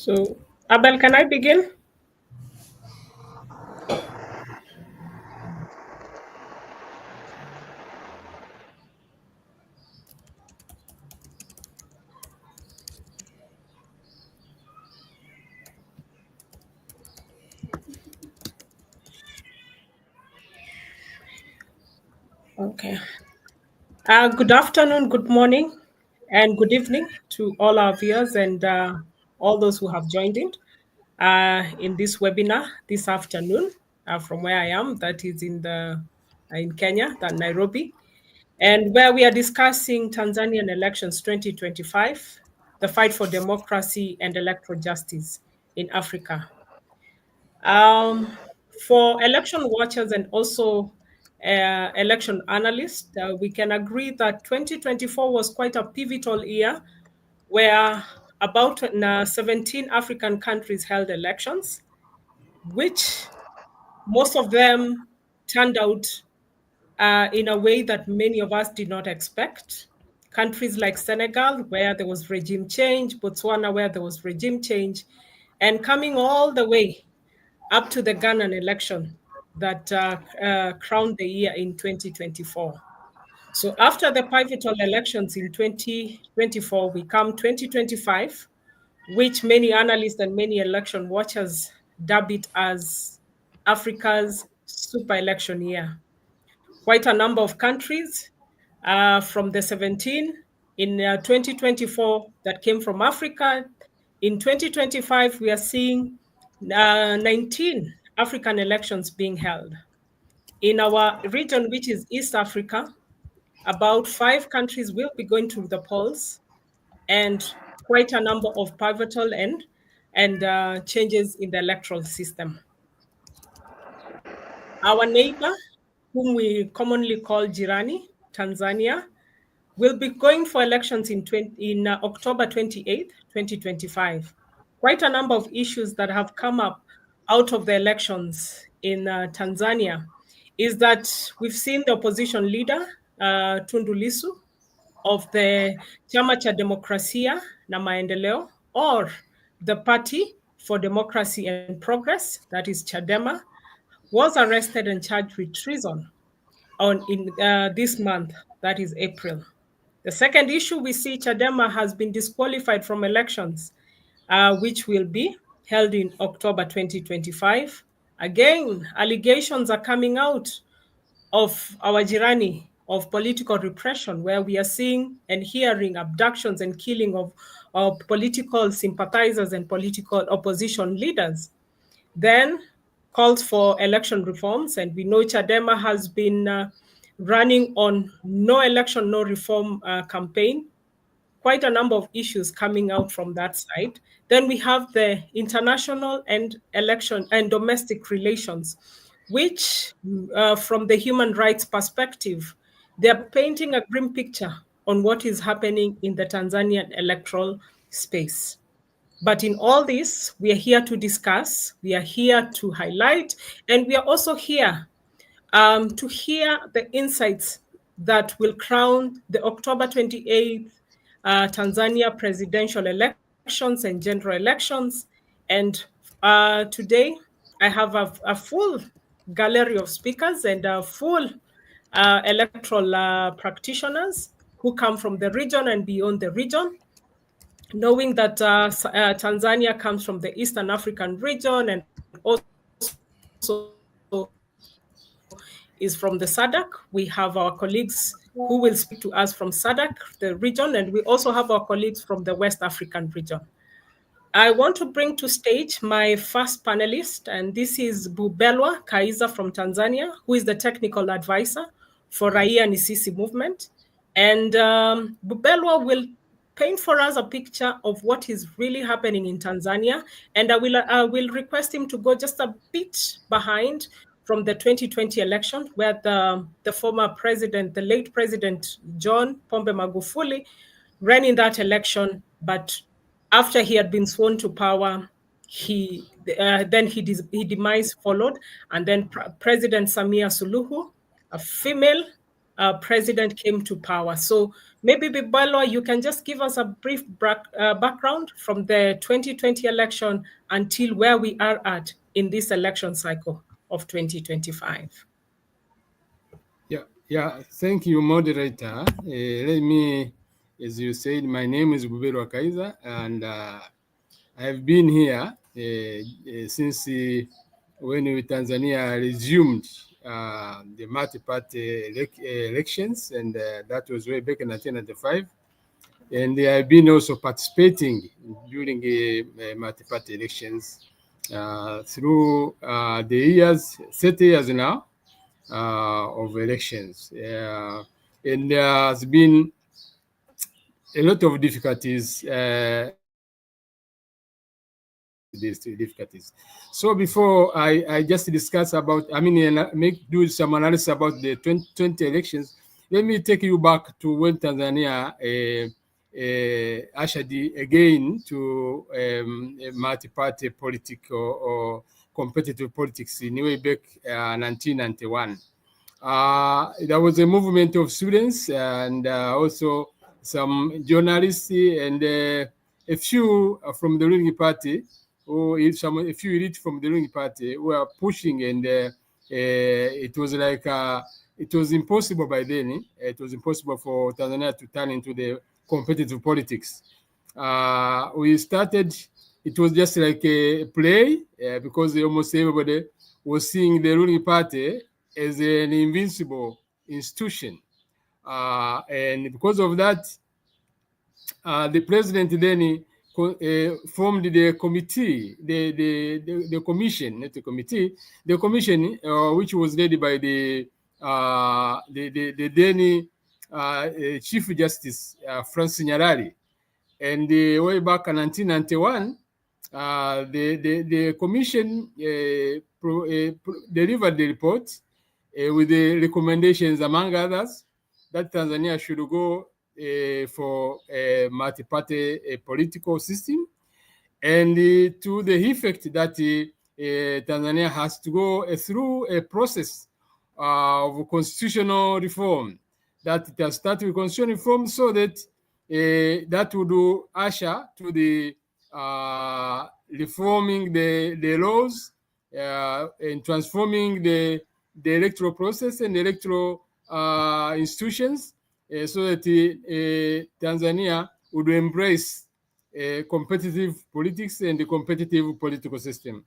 So, Abel, can I begin? Okay. Good afternoon, good morning, and good evening to all our viewers and all those who have joined in this webinar this afternoon from where I am, that is in Kenya, that Nairobi, and where we are discussing Tanzanian elections 2025, the fight for democracy and electoral justice in Africa. For election watchers and also election analysts, we can agree that 2024 was quite a pivotal year where about 17 African countries held elections, which most of them turned out in a way that many of us did not expect. Countries like Senegal, where there was regime change, Botswana, where there was regime change, and coming all the way up to the Ghanaian election that crowned the year in 2024. So after the pivotal elections in 2024, we come 2025, which many analysts and many election watchers dub it as Africa's super election year. Quite a number of countries from the 17 in 2024 that came from Africa. In 2025, we are seeing 19 African elections being held. In our region, which is East Africa, about 5 countries will be going to the polls, and quite a number of pivotal and changes in the electoral system. Our neighbor, whom we commonly call Jirani, Tanzania, will be going for elections in October 28th, 2025. Quite a number of issues that have come up out of the elections in Tanzania is that we've seen the opposition leader, Tundu Lissu, of the Chama cha Demokrasia na Maendeleo, or the Party for Democracy and Progress, that is Chadema, was arrested and charged with treason in this month, that is April. The second issue, we see Chadema has been disqualified from elections, which will be held in October 2025. Again, allegations are coming out of our Jirani of political repression, where we are seeing and hearing abductions and killing of political sympathizers and political opposition leaders. Then calls for election reforms, and we know Chadema has been running on no election, no reform campaign. Quite a number of issues coming out from that side. Then we have the international and election and domestic relations, which from the human rights perspective, they're painting a grim picture on what is happening in the Tanzanian electoral space. But in all this, we are here to discuss, we are here to highlight, and we are also here to hear the insights that will crown the October 28th Tanzania presidential elections and general elections. And today, I have a full gallery of speakers and a full electoral practitioners who come from the region and beyond the region, knowing that Tanzania comes from the Eastern African region and also is from the SADC. We have our colleagues who will speak to us from SADC, the region, and we also have our colleagues from the West African region. I want to bring to stage my first panelist, and this is Bubelwa Kaiza from Tanzania, who is the technical advisor for Raia Nisisi movement. And Bubelwa will paint for us a picture of what is really happening in Tanzania. And I will request him to go just a bit behind from the 2020 election, where the former president, the late President John Pombe Magufuli, ran in that election. But after he had been sworn to power, his demise followed. And then President Samia Suluhu, a female president came to power. So maybe Bibalo, you can just give us a brief background from the 2020 election until where we are at in this election cycle of 2025. Yeah. Thank you, moderator. Let me, as you said, my name is Bubero Kaiza, and I've been here since when Tanzania resumed the multi-party elections, and that was way back in 1995. And I've been also participating during multi-party elections through the years, 30 years now of elections. And there has been a lot of difficulties. These difficulties. So before I just discuss about, do some analysis about the 2020 elections, let me take you back to when Tanzania ushered again to multi-party politics or competitive politics in way back 1991. There was a movement of students and also some journalists and a few from the ruling party, or a few elite from the ruling party were pushing, and it was like it was impossible by then. It was impossible for Tanzania to turn into the competitive politics. We started. It was just like a play because almost everybody was seeing the ruling party as an invincible institution, and because of that, the president then formed the committee, the commission, not the committee, the commission, which was led by the then Chief Justice Francis Nyalali. And way back in 1991, the commission delivered the report with the recommendations, among others, that Tanzania should go for a multi-party political system, and to the effect that Tanzania has to go through a process of constitutional reform, that it has started with constitutional reform, so that that would usher to the reforming the laws and transforming the electoral process and the electoral institutions, so that Tanzania would embrace competitive politics and the competitive political system.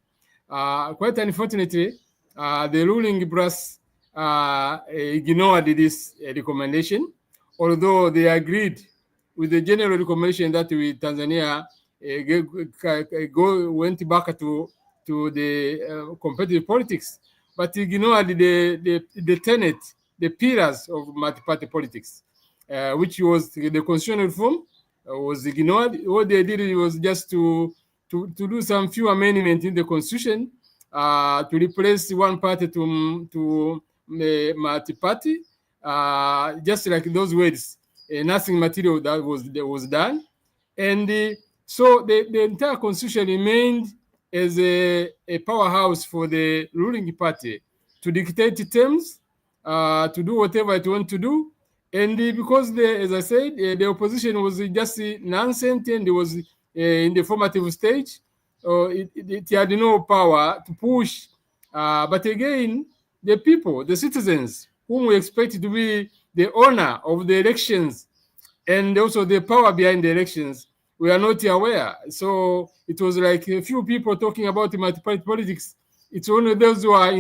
Quite unfortunately, the ruling brass ignored this recommendation, although they agreed with the general recommendation that Tanzania went back to the competitive politics, but ignored the tenet, the pillars of multi-party politics, which was the constitutional reform, was ignored. What they did was just to do some few amendments in the constitution to replace one party to multi-party, just like those words. Nothing material that was done, and so the entire constitution remained as a powerhouse for the ruling party to dictate terms, to do whatever it wants to do. And because, as I said, the opposition was just nonsense, and it was in the formative stage, it had no power to push. But again, the people, the citizens, whom we expect to be the owner of the elections and also the power behind the elections, we are not aware. So it was like a few people talking about multi-party politics. It's only those who are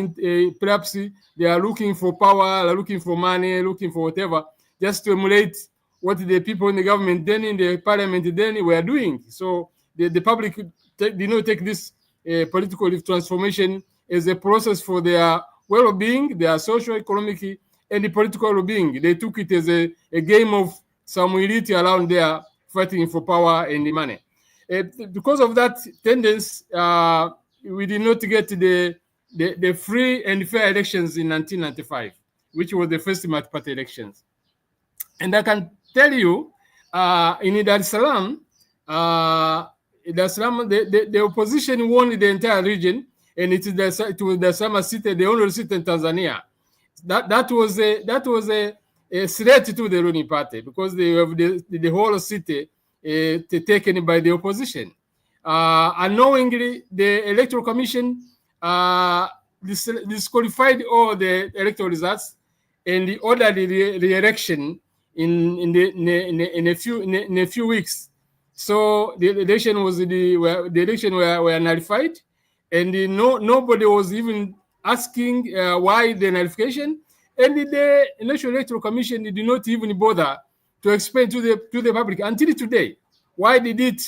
perhaps they are looking for power, looking for money, looking for whatever, just to emulate what the people in the government then, in the parliament then, were doing. So the public did not take this political transformation as a process for their well-being, their social, economic, and the political well-being. They took it as a game of some elite around there fighting for power and the money. Because of that tendency, we did not get the free and fair elections in 1995, which was the first multi-party elections. And I can tell you, in Dar es Salaam, the opposition won the entire region, and it was the Dar es Salaam city, the only city in Tanzania. That was threat to the ruling party because they have the whole city taken by the opposition. Unknowingly, the Electoral Commission disqualified all the electoral results and ordered the re-election in a few weeks. So the election were nullified, and nobody was even asking why the nullification, and the National Electoral Commission did not even bother to explain to the public until today why it did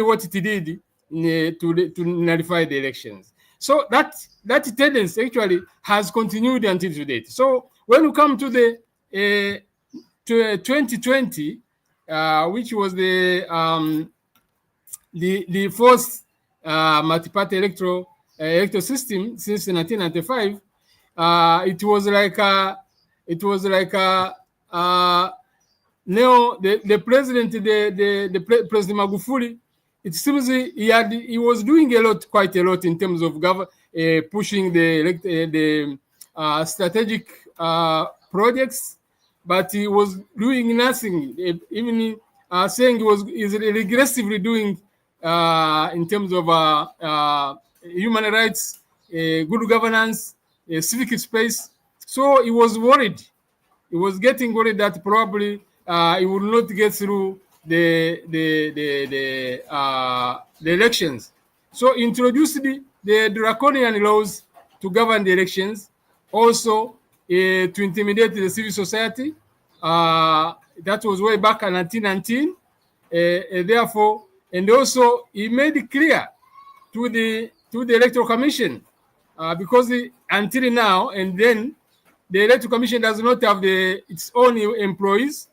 what it did to nullify the elections. So that tendency actually has continued until today. So when we come to the 2020, which was the first multi-party electoral system since 1995, it was like the president, President Magufuli, it seems he was doing quite a lot in terms of pushing the strategic projects, but he was doing nothing. Even saying he's regressively doing in terms of human rights, good governance, civic space. So he was worried. He was getting worried that probably he would not get through the elections. So introduced the draconian laws to govern the elections, also to intimidate the civil society. That was way back in 1919. Therefore, and also he made it clear to the Electoral Commission because until now, and then the Electoral Commission does not have its own employees.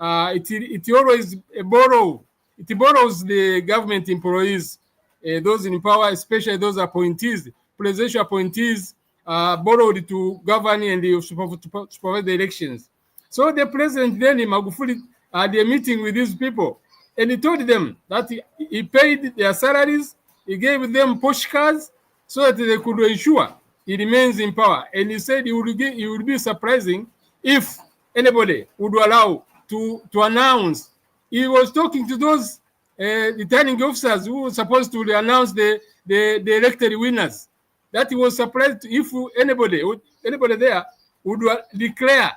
It always borrows the government employees, those in power, especially those appointees, presidential appointees, borrowed to govern and to supervise the elections. So the president then, Magufuli, had a meeting with these people, and he told them that he paid their salaries, he gave them push cards so that they could ensure he remains in power. And he said it would be surprising if anybody would allow to announce. He was talking to those returning officers who were supposed to announce the elected winners. That he was surprised if anybody there would declare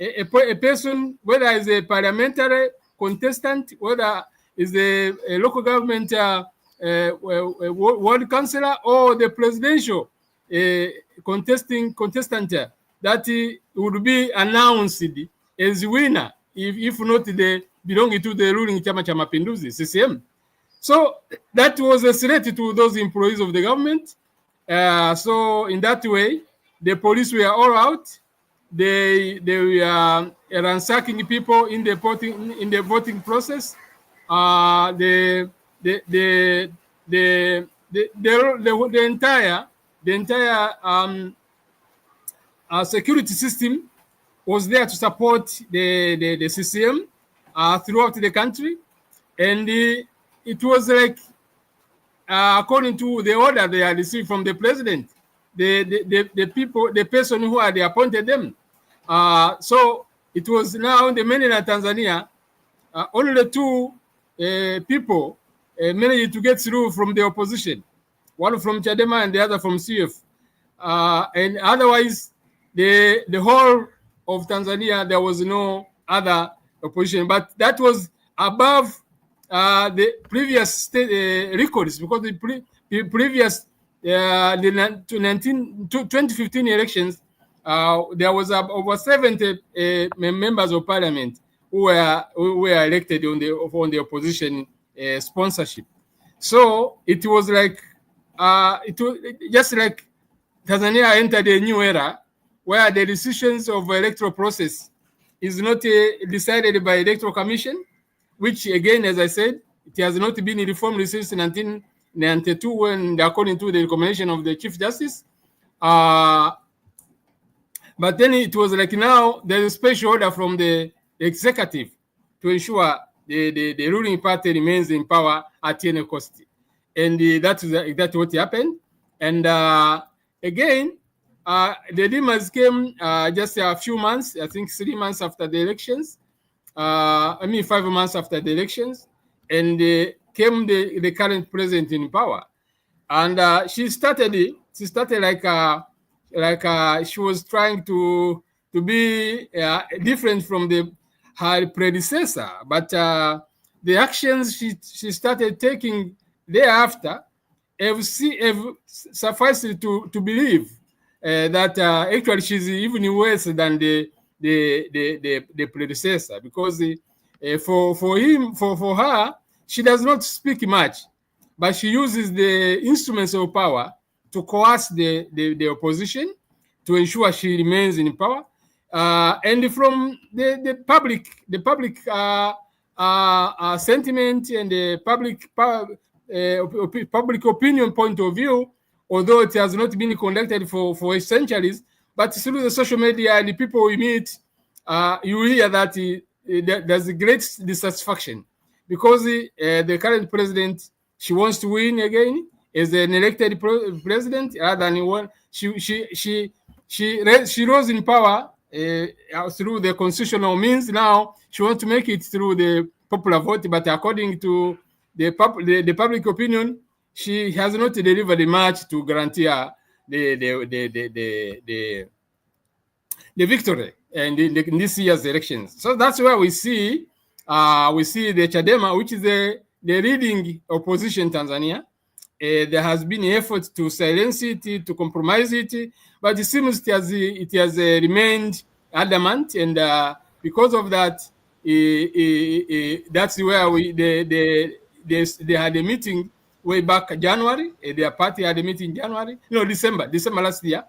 a person, whether is a parliamentary contestant, whether is a local government ward councillor, or the presidential contestant, that he would be announced as winner, if not they belonging to the ruling Chama cha Mapinduzi, CCM. So that was a threat to those employees of the government. So in that way, the police were all out. They were ransacking people in the voting process. The entire security system was there to support the CCM throughout the country, and it was like according to the order they had received from the president, the person who had appointed them. So it was now in the mainland Tanzania, only the two people managed to get through from the opposition, one from Chadema and the other from CF. And otherwise, the whole of Tanzania, there was no other opposition. But that was above the previous records, because the previous 2015 elections, there was over 70 members of parliament who were elected on the opposition sponsorship. So it was like it was just like Tanzania entered a new era where the decisions of electoral process is not decided by Electoral Commission, which again, as I said, it has not been reformed since 1992, when according to the recommendation of the Chief Justice. But then it was like now there's a special order from the executive to ensure the ruling party remains in power at any cost. And that's what happened. And again, the demise came just a few months, I think 3 months after the elections. 5 months after the elections, and came the current president in power. And she started like she was trying to be different from her predecessor, but the actions she started taking thereafter have sufficed to believe that actually she's even worse than the predecessor, because for her, she does not speak much, but she uses the instruments of power to coerce the opposition to ensure she remains in power. And from the public sentiment and the public opinion point of view, although it has not been conducted for centuries, but through the social media and the people we meet, you hear that there's a great dissatisfaction, because the current president, she wants to win again as an elected president rather than one. She rose in power through the constitutional means. Now she wants to make it through the popular vote, but according to the public opinion, she has not delivered much to guarantee her the victory and in this year's elections. So that's where we see the Chadema, which is the leading opposition in Tanzania. There has been effort to silence it, to compromise it, but it seems it has remained adamant, and because of that, that's where they had a meeting way back January. Their party had a meeting in December last year,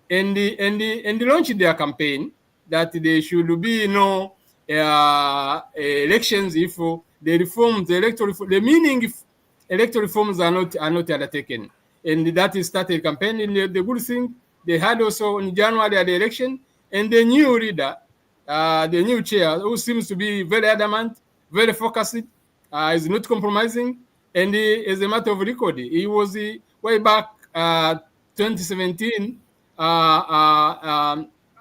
and they launched their campaign that there should be no elections if the reforms, the electoral, the meaning if electoral reforms are not undertaken, and that is started campaigning. The good thing they had also in January at the election, and the new leader, the new chair, who seems to be very adamant, very focused, is not compromising, and as a matter of record, he was way back 2017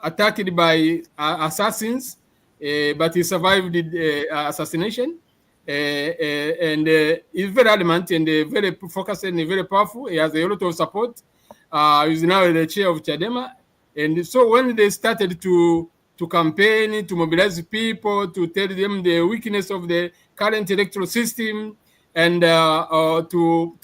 attacked by assassins, but he survived the assassination. And he's very adamant and very focused and very powerful. He has a lot of support. He's now the chair of Chadema. And so when they started to campaign, to mobilize people, to tell them the weakness of the current electoral system, and to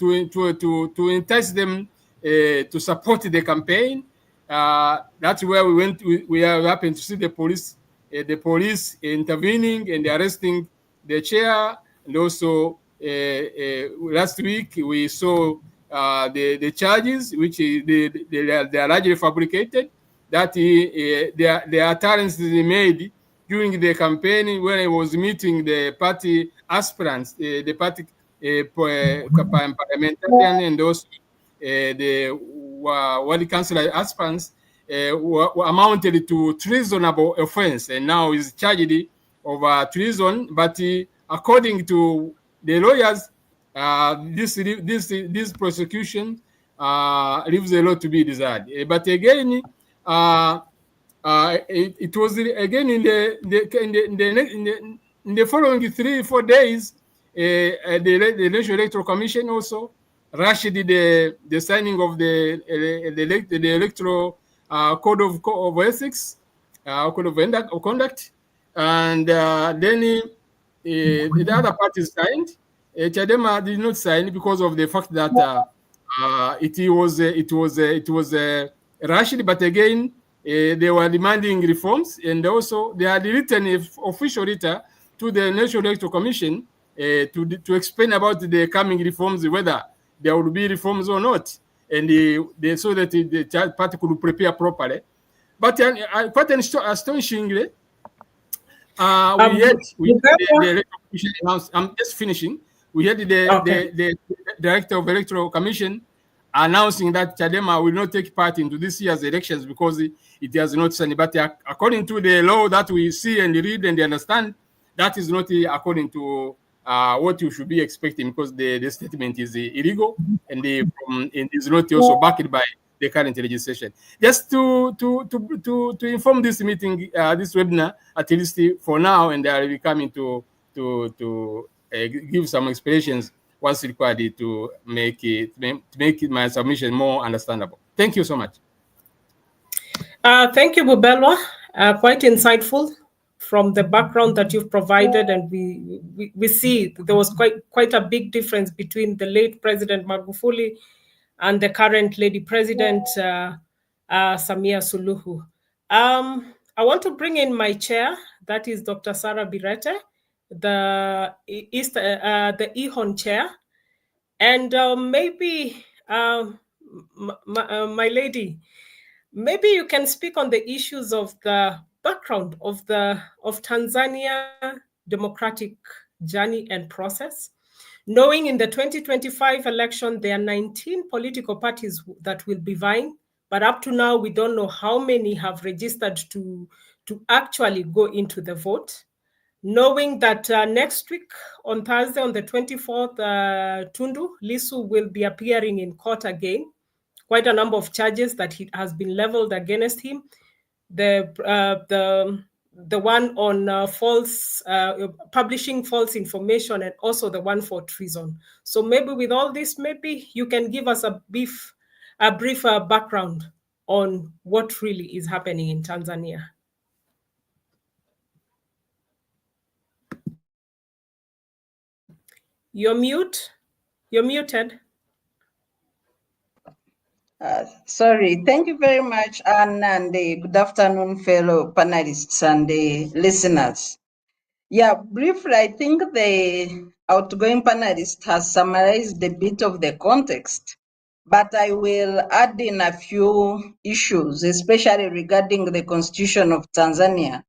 entice them to support the campaign, that's where we went. We happened to see the police intervening and arresting the chair. And also last week we saw the charges, which they are largely fabricated, that the utterances they made during the campaign when he was meeting the party aspirants, the party parliamentarian, and also the ward councillor aspirants, amounted to treasonable offense, and now is charged of treason. But according to the lawyers, this prosecution leaves a lot to be desired. But again, it was again in the following 3-4 days, the National Electoral Commission also rushed the signing of the electoral code of ethics, code of conduct, and then the other parties signed. Chadema did not sign because of the fact that it was rushed. But again, they were demanding reforms, and also they had written an official letter to the National Electoral Commission to explain about the coming reforms, whether there would be reforms or not, and so that the party could prepare properly. But quite astonishingly, we had the Electoral Commission announced. I'm just finishing. We had the Director of Electoral Commission announcing that Chadema will not take part into this year's elections because it has not signed. But according to the law that we see and read and understand, that is not according to what you should be expecting, because the statement is illegal, and it is not also backed by the current legislation. Just to inform this meeting, this webinar, at least for now, and I will be coming to give some explanations once required to make my submission more understandable. Thank you so much. Thank you, Bubelwa. Quite insightful from the background that you've provided, and we see there was quite a big difference between the late President Magufuli and the current Lady President Samia Suluhu. I want to bring in my chair, that is Dr. Sarah Birete, the EHON chair, and maybe my lady, maybe you can speak on the issues of the background of Tanzania democratic journey and process. Knowing in the 2025 election, there are 19 political parties that will be vying, but up to now, we don't know how many have registered to actually go into the vote. Knowing that next week, on Thursday, on the 24th, Tundu Lissu will be appearing in court again. Quite a number of charges that has been leveled against him. The one on publishing false information, and also the one for treason. So maybe with all this, maybe you can give us a brief background on what really is happening in Tanzania. You're muted. Sorry. Thank you very much, Anne, and good afternoon, fellow panelists and listeners. Yeah, briefly, I think the outgoing panelist has summarized a bit of the context, but I will add in a few issues, especially regarding the Constitution of Tanzania,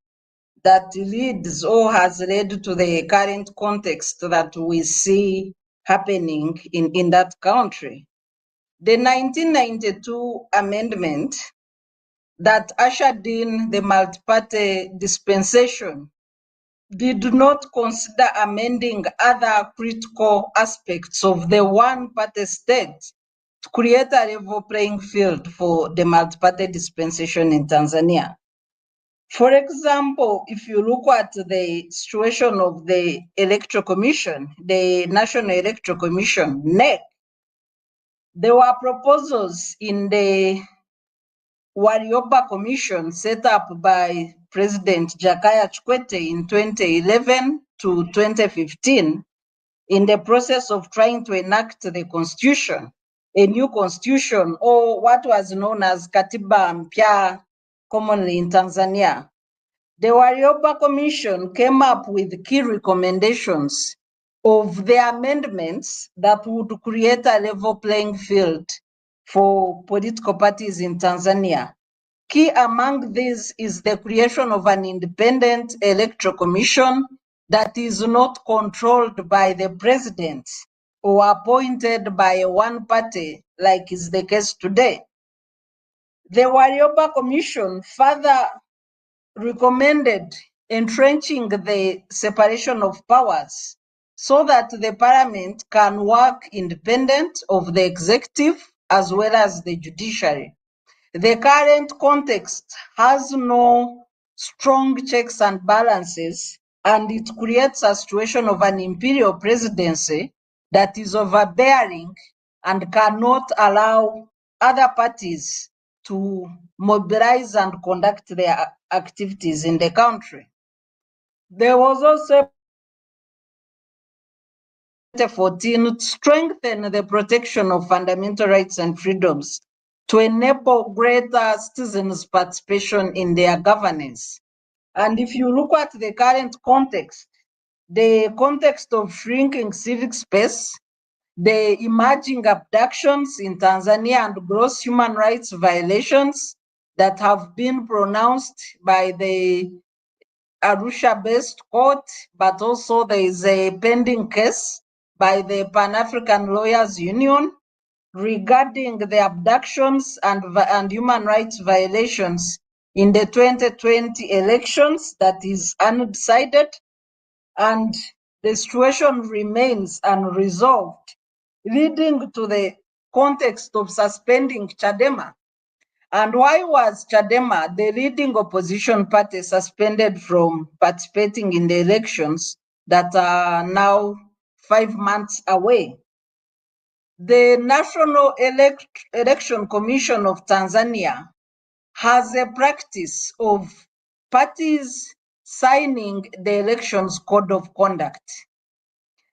that leads or has led to the current context that we see happening in that country. The 1992 amendment that ushered in the multi-party dispensation did not consider amending other critical aspects of the one-party state to create a level playing field for the multi-party dispensation in Tanzania. For example, if you look at the situation of the Electoral Commission, the National Electoral Commission, NEC, there were proposals in the Warioba Commission set up by President Jakaya Kikwete in 2011 to 2015 in the process of trying to enact the constitution, a new constitution, or what was known as Katiba Mpya commonly in Tanzania. The Warioba Commission came up with key recommendations of the amendments that would create a level playing field for political parties in Tanzania. Key among these is the creation of an independent electoral commission that is not controlled by the president or appointed by one party, like is the case today. The Warioba Commission further recommended entrenching the separation of powers so that the parliament can work independent of the executive as well as the judiciary. The current context has no strong checks and balances, and it creates a situation of an imperial presidency that is overbearing and cannot allow other parties to mobilize and conduct their activities in the country. There was also 2014 to strengthen the protection of fundamental rights and freedoms to enable greater citizens' participation in their governance. And if you look at the current context, the context of shrinking civic space, the emerging abductions in Tanzania and gross human rights violations that have been pronounced by the Arusha-based court, but also there is a pending case by the Pan-African Lawyers Union regarding the abductions and human rights violations in the 2020 elections that is undecided, and the situation remains unresolved, leading to the context of suspending Chadema And why was Chadema, the leading opposition party, suspended from participating in the elections that are now 5 months away? The National Election Commission of Tanzania has a practice of parties signing the elections code of conduct.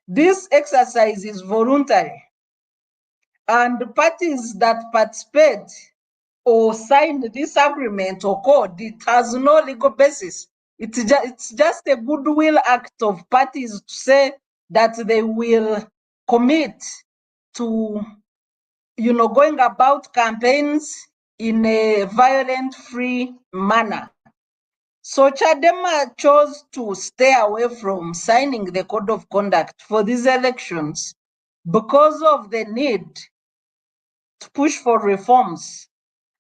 This exercise is voluntary, and parties that participate or sign this agreement or code, it has no legal basis. It's just a goodwill act of parties to say that they will commit to, going about campaigns in a violent-free manner. So Chadema chose to stay away from signing the code of conduct for these elections because of the need to push for reforms.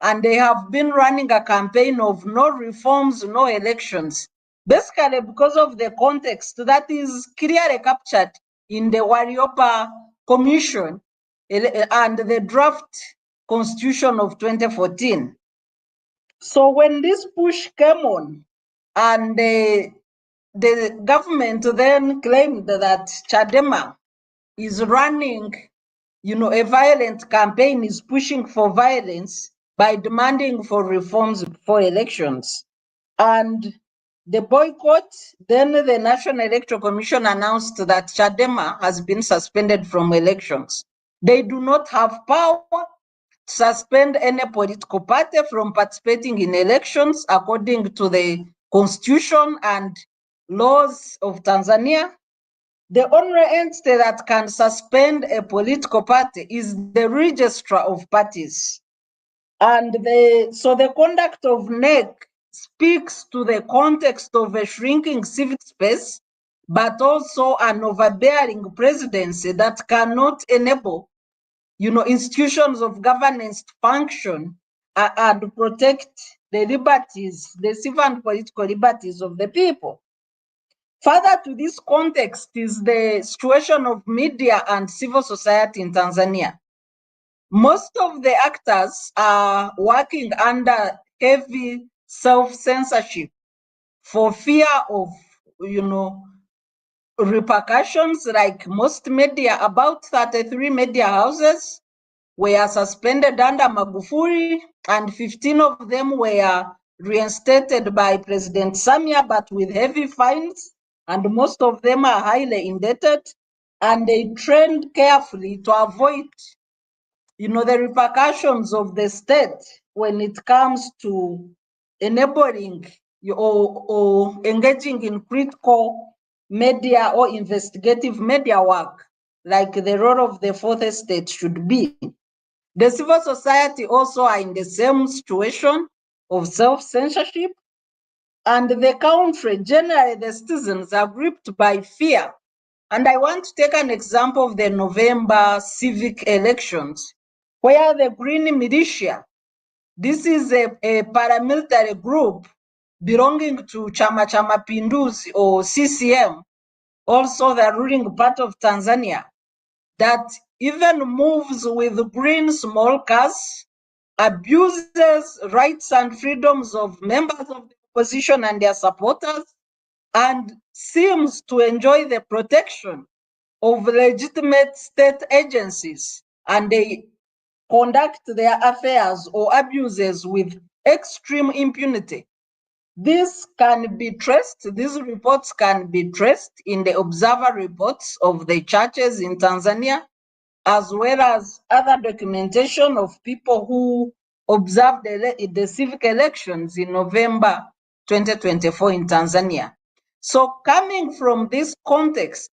And they have been running a campaign of no reforms, no elections, basically because of the context that is clearly captured in the Wariopa Commission and the draft Constitution of 2014. So when this push came on, and the government then claimed that Chadema is running, a violent campaign, is pushing for violence by demanding for reforms for elections. And the boycott, then the National Electoral Commission announced that Chadema has been suspended from elections. They do not have power to suspend any political party from participating in elections according to the Constitution and laws of Tanzania. The only entity that can suspend a political party is the registrar of parties. And so the conduct of NEC speaks to the context of a shrinking civic space, but also an overbearing presidency that cannot enable, institutions of governance to function and protect the liberties, the civil and political liberties of the people. Further to this context is the situation of media and civil society in Tanzania. Most of the actors are working under heavy self-censorship for fear of, repercussions. Like most media, about 33 media houses were suspended under Magufuli, and 15 of them were reinstated by President Samia, but with heavy fines, and most of them are highly indebted, and they trained carefully to avoid, the repercussions of the state when it comes to enabling or engaging in critical media or investigative media work, like the role of the fourth estate should be. The civil society also are in the same situation of self-censorship, and the country, generally the citizens, are gripped by fear. And I want to take an example of the November civic elections, where the Green Militia, this is a paramilitary group belonging to Chama cha Mapinduzi or CCM, also the ruling part of Tanzania, that even moves with green small cars, abuses rights and freedoms of members of the opposition and their supporters, and seems to enjoy the protection of legitimate state agencies, and they conduct their affairs or abuses with extreme impunity. These reports can be traced in the observer reports of the churches in Tanzania, as well as other documentation of people who observed the civic elections in November 2024 in Tanzania. So coming from this context,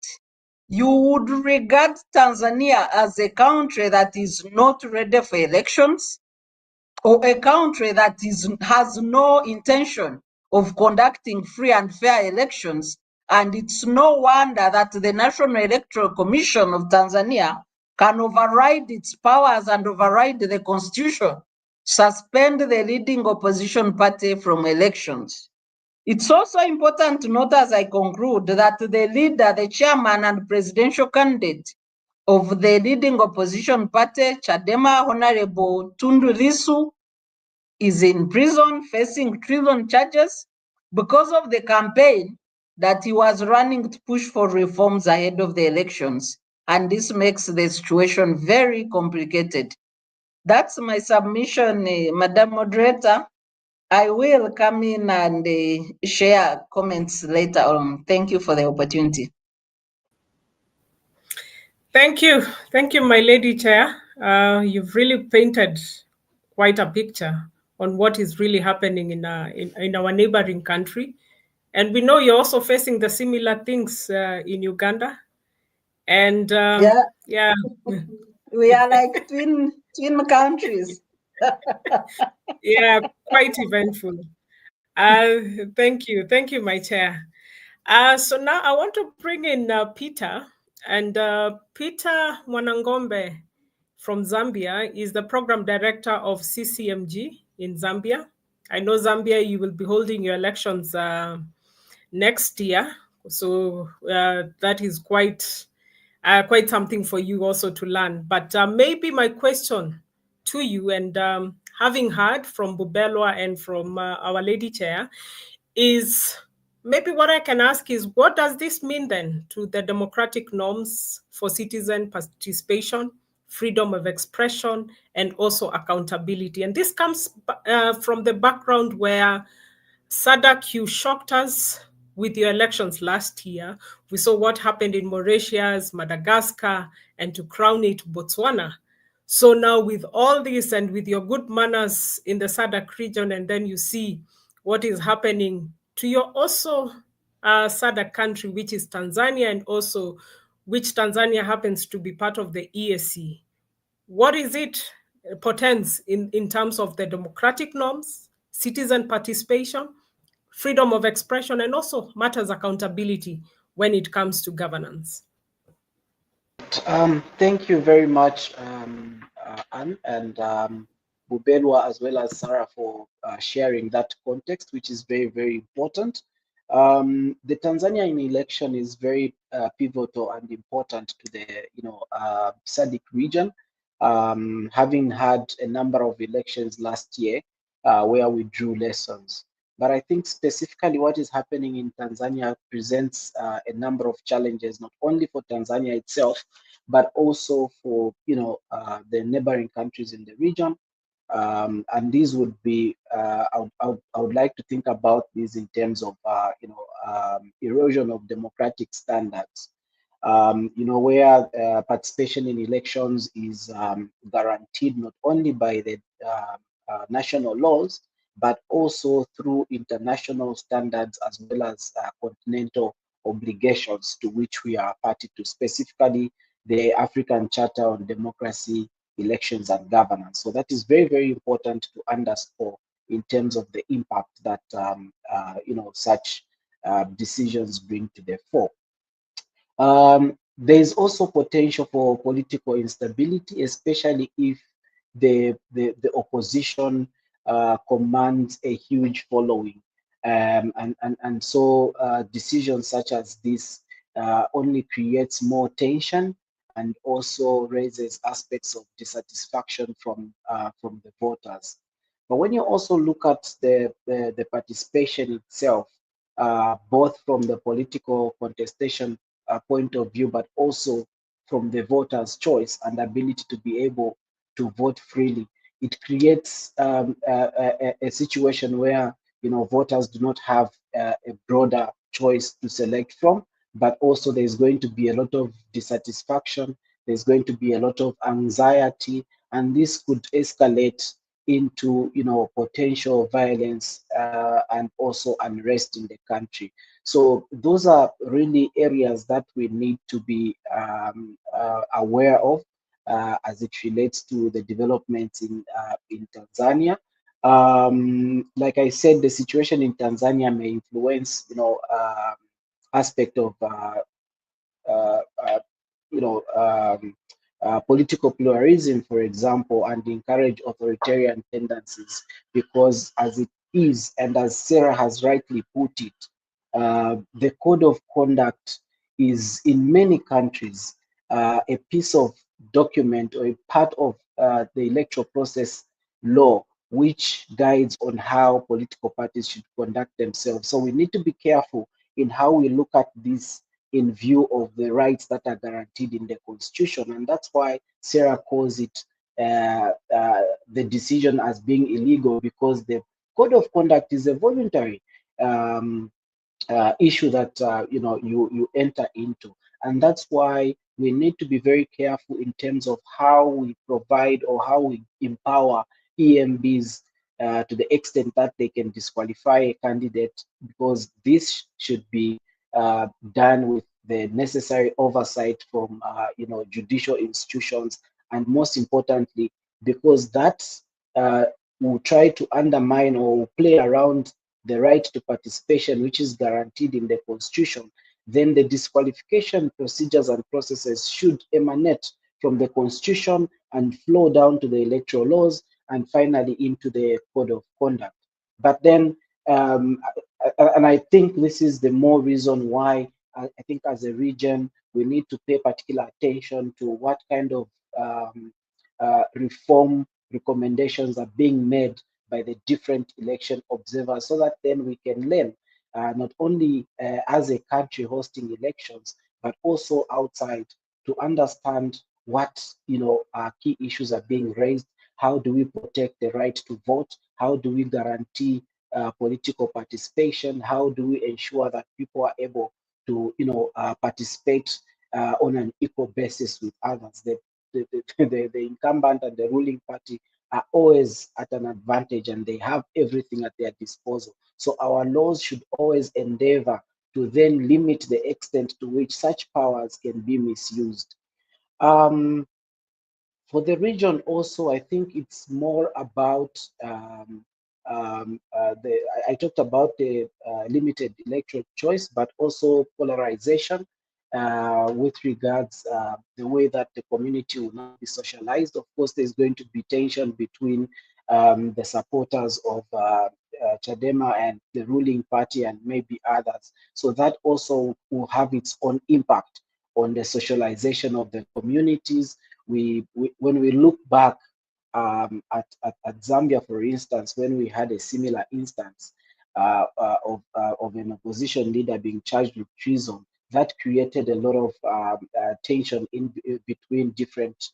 you would regard Tanzania as a country that is not ready for elections, or a country that has no intention of conducting free and fair elections. And it's no wonder that the National Electoral Commission of Tanzania can override its powers and override the constitution, suspend the leading opposition party from elections. It's also important to note, as I conclude, that the leader, the chairman and presidential candidate of the leading opposition party, Chadema, Honorable Tundu Lissu, is in prison facing treason charges because of the campaign that he was running to push for reforms ahead of the elections. And this makes the situation very complicated. That's my submission, Madam Moderator. I will come in and share comments later on. Thank you for the opportunity. Thank you, my lady chair. You've really painted quite a picture on what is really happening in our neighboring country, and we know you're also facing the similar things in Uganda. And yeah, we are like twin countries. Yeah, quite eventful. Thank you, my chair. So now I want to bring in Peter, and Peter Mwanangombe from Zambia is the program director of CCMG in Zambia. I know Zambia, you will be holding your elections next year, so that is quite something for you also to learn. But maybe my question to you, and having heard from Bubelwa and from our lady chair, is maybe what I can ask is, what does this mean then to the democratic norms for citizen participation, freedom of expression, and also accountability? And this comes from the background where SADC, you shocked us with your elections last year. We saw what happened in Mauritius, Madagascar, and to crown it, Botswana. So now with all this and with your good manners in the SADC region, and then you see what is happening to your also SADC country, which is Tanzania, and also which Tanzania happens to be part of the EAC. What is it portends in terms of the democratic norms, citizen participation, freedom of expression, and also matters accountability when it comes to governance? Thank you very much, Anne, and Bubelwa, as well as Sarah, for sharing that context, which is very, very important. The Tanzanian election is very pivotal and important to the SADC region, having had a number of elections last year where we drew lessons. But I think specifically what is happening in Tanzania presents a number of challenges, not only for Tanzania itself, but also for the neighboring countries in the region. And these would be, I would like to think about these in terms of erosion of democratic standards. Where participation in elections is guaranteed not only by the national laws, but also through international standards as well as continental obligations to which we are party to, specifically the African Charter on Democracy, Elections and Governance. So that is very, very important to underscore in terms of the impact that such decisions bring to the fore. There is also potential for political instability, especially if the opposition commands a huge following. And so decisions such as this only creates more tension and also raises aspects of dissatisfaction from the voters. But when you also look at the participation itself, both from the political contestation point of view, but also from the voters' choice and ability to be able to vote freely, it creates a situation where voters do not have a broader choice to select from, but also there's going to be a lot of dissatisfaction, there's going to be a lot of anxiety, and this could escalate into potential violence and also unrest in the country. So those are really areas that we need to be aware of as it relates to the developments in Tanzania. Like I said, the situation in Tanzania may influence aspect of political pluralism, for example, and encourage authoritarian tendencies, because as it is, and as Sarah has rightly put it, the code of conduct is in many countries a piece of document or a part of the electoral process law which guides on how political parties should conduct themselves. So we need to be careful in how we look at this in view of the rights that are guaranteed in the Constitution. And that's why Sarah calls it the decision as being illegal, because the code of conduct is a voluntary issue that you enter into. And that's why we need to be very careful in terms of how we provide or how we empower EMBs to the extent that they can disqualify a candidate, because this should be done with the necessary oversight from judicial institutions, and most importantly, because that will try to undermine or will play around the right to participation, which is guaranteed in the Constitution, then the disqualification procedures and processes should emanate from the Constitution and flow down to the electoral laws and finally into the code of conduct. But then, and I think this is the more reason why I think as a region, we need to pay particular attention to what kind of reform recommendations are being made by the different election observers, so that then we can learn not only as a country hosting elections, but also outside, to understand what key issues are being raised. How do we protect the right to vote? How do we guarantee political participation? How do we ensure that people are able to participate on an equal basis with others? The incumbent and the ruling party are always at an advantage, and they have everything at their disposal. So our laws should always endeavor to then limit the extent to which such powers can be misused. For the region also, I think it's more about I talked about the limited electoral choice, but also polarization with regards the way that the community will not be socialized. Of course, there's going to be tension between the supporters of Chadema and the ruling party and maybe others. So that also will have its own impact on the socialization of the communities. When we look back at Zambia, for instance, when we had a similar instance of an opposition leader being charged with treason, that created a lot of tension in between different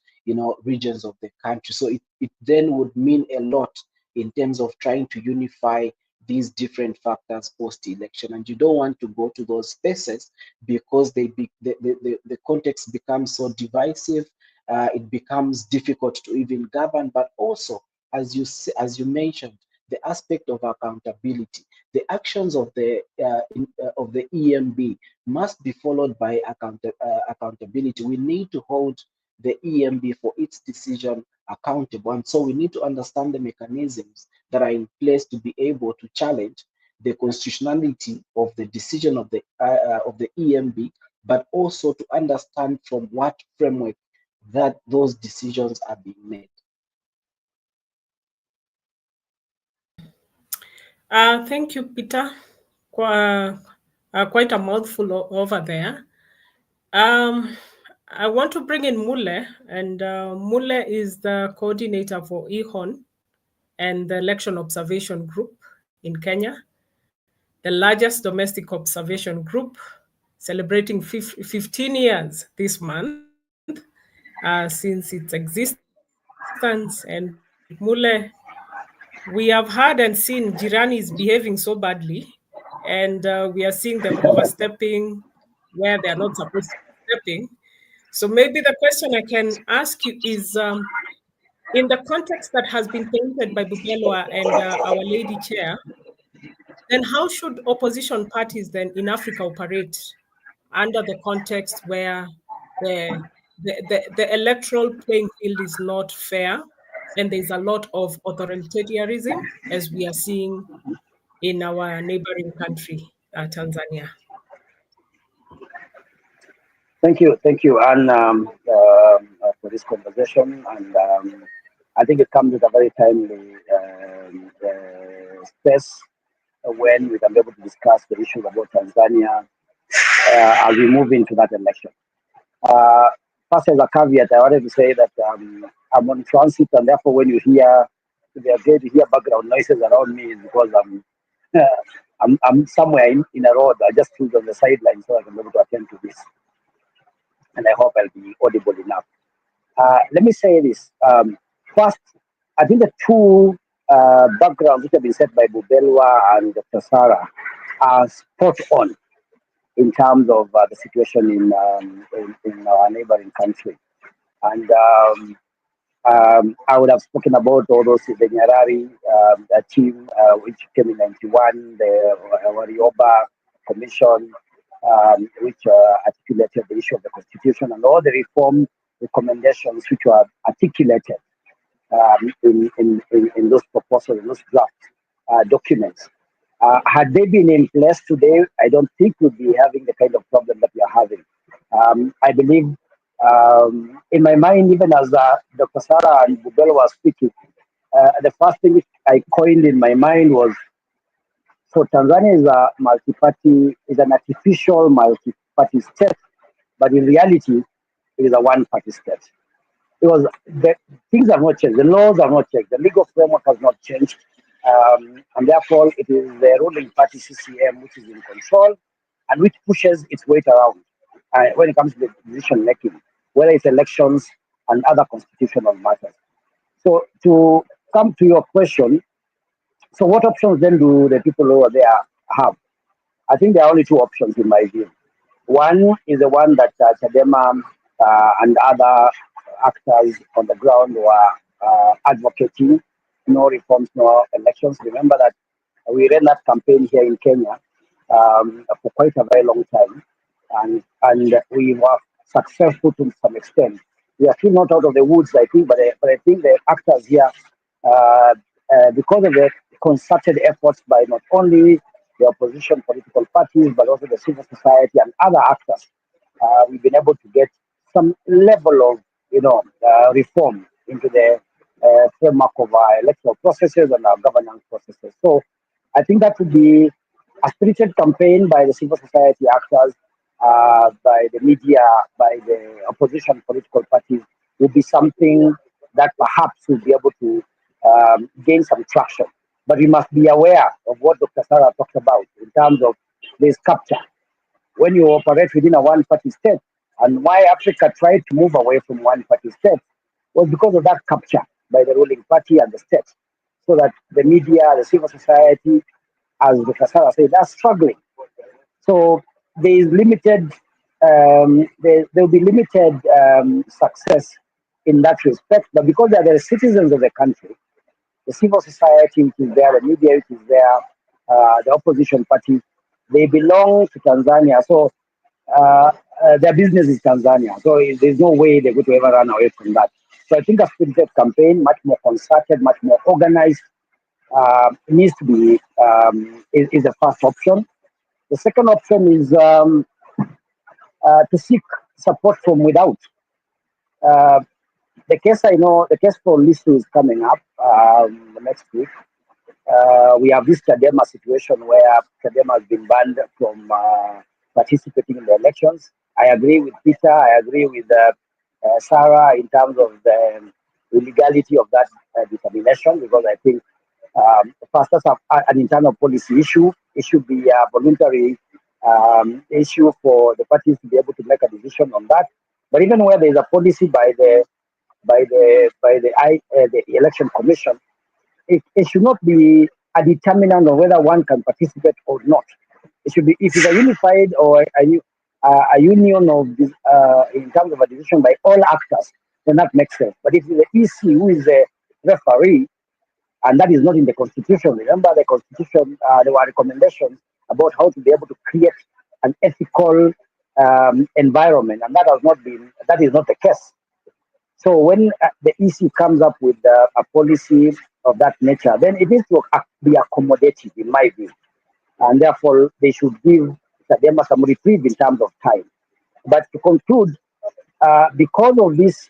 regions of the country. So it then would mean a lot in terms of trying to unify these different factors post-election, and you don't want to go to those spaces because the context becomes so divisive. It becomes difficult to even govern, but also, as you mentioned, the aspect of accountability. The actions of the EMB must be followed by accountability. We need to hold the EMB for its decision accountable, and so we need to understand the mechanisms that are in place to be able to challenge the constitutionality of the decision of the EMB, but also to understand from what framework that those decisions are being made. Thank you, Peter. Quite a mouthful over there. I want to bring in Mule, and Mule is the coordinator for EHON and the Election Observation Group in Kenya, the largest domestic observation group, celebrating 15 years this month since its existence. And Mule, we have heard and seen Jiranis behaving so badly, and we are seeing them overstepping where they are not supposed to be stepping. So maybe the question I can ask you is, in the context that has been painted by Bubelwa and Our Lady Chair, then how should opposition parties then in Africa operate under the context where the electoral playing field is not fair and there's a lot of authoritarianism, as we are seeing in our neighboring country, Tanzania? Thank you, Anne, for this conversation. And I think it comes with a very timely space when we can be able to discuss the issue about Tanzania as we move into that election. First, as a caveat, I wanted to say that I'm on transit, and therefore, when you hear if you are going to hear background noises around me, is because I'm somewhere in a road. I just stood on the sideline so I can be able to attend to this, and I hope I'll be audible enough. Let me say this. First, I think the two backgrounds which have been set by Bubelwa and Dr. Sarah are spot on in terms of the situation in our neighboring country. And I would have spoken about all those, the Nyarari team, which came in 91, the Warioba Commission, which articulated the issue of the Constitution, and all the reform recommendations which were articulated in those proposals, in those draft documents. Had they been in place today, I don't think we'd be having the kind of problem that we are having. I believe, in my mind, even as Dr. Sarah and Bubel was speaking, the first thing I coined in my mind was, so Tanzania is a multi-party, is an artificial multi-party state, but in reality, it is a one-party state. Because the things have not changed, the laws have not changed, the legal framework has not changed, and therefore it is the ruling party CCM which is in control and which pushes its weight around when it comes to the decision making, whether it's elections and other constitutional matters. So to come to your question, so what options then do the people over there have? I think there are only two options in my view. One is the one that Chadema and other actors on the ground were advocating: no reforms, no elections. Remember that we ran that campaign here in Kenya for quite a very long time, and we were successful to some extent. We are still not out of the woods, I think, but I think the actors here, because of the concerted efforts by not only the opposition political parties, but also the civil society and other actors, we've been able to get some level of, reform into the framework of our electoral processes and our governance processes. So I think that would be a spirited campaign by the civil society actors, by the media, by the opposition political parties, would be something that perhaps will be able to gain some traction. But we must be aware of what Dr. Sarah talked about in terms of this capture. When you operate within a one-party state, and why Africa tried to move away from one-party state was because of that capture by the ruling party and the state, so that the media, the civil society, as Dr. Sarah said, are struggling. So there is limited, there will be limited success in that respect. But because they are the citizens of the country, the civil society which is there, the media which is there, the opposition party, they belong to Tanzania. So their business is Tanzania. So there's no way they're going to ever run away from that. So I think a spirited campaign, much more concerted, much more organized, needs to be is the first option. The second option is to seek support from without. The case for Lissu is coming up next week. We have this Chadema situation where Chadema has been banned from participating in the elections. I agree with Peter, I agree with Sarah in terms of the illegality of that determination, because I think first, that's an internal policy issue. It should be a voluntary issue for the parties to be able to make a decision on that. But even where there is a policy by the election commission, it should not be a determinant of whether one can participate or not. It should be, if it's a unified or a union of this, in terms of a decision by all actors, then that makes sense. But if it's the EC who is the referee, and that is not in the Constitution. Remember, the Constitution, there were recommendations about how to be able to create an ethical environment, and that is not the case. So when the EC comes up with a policy of that nature, then it needs to be accommodative, in my view. And therefore, they should give Chadema some reprieve in terms of time. But to conclude, because of this,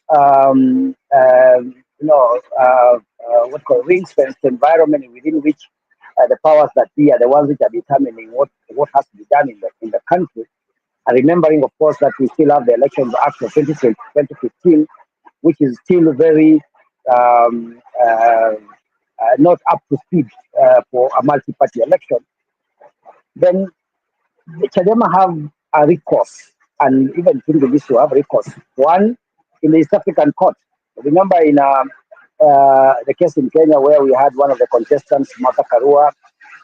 what called ring-fenced environment within which the powers that be are the ones which are determining what has to be done in the country, and remembering, of course, that we still have the Elections Act of 2015, which is still very not up to speed for a multi-party election, then the Chadema have a recourse, and even Tundu Lissu have recourse. One, in the East African court. Remember in the case in Kenya where we had one of the contestants, Martha Karua,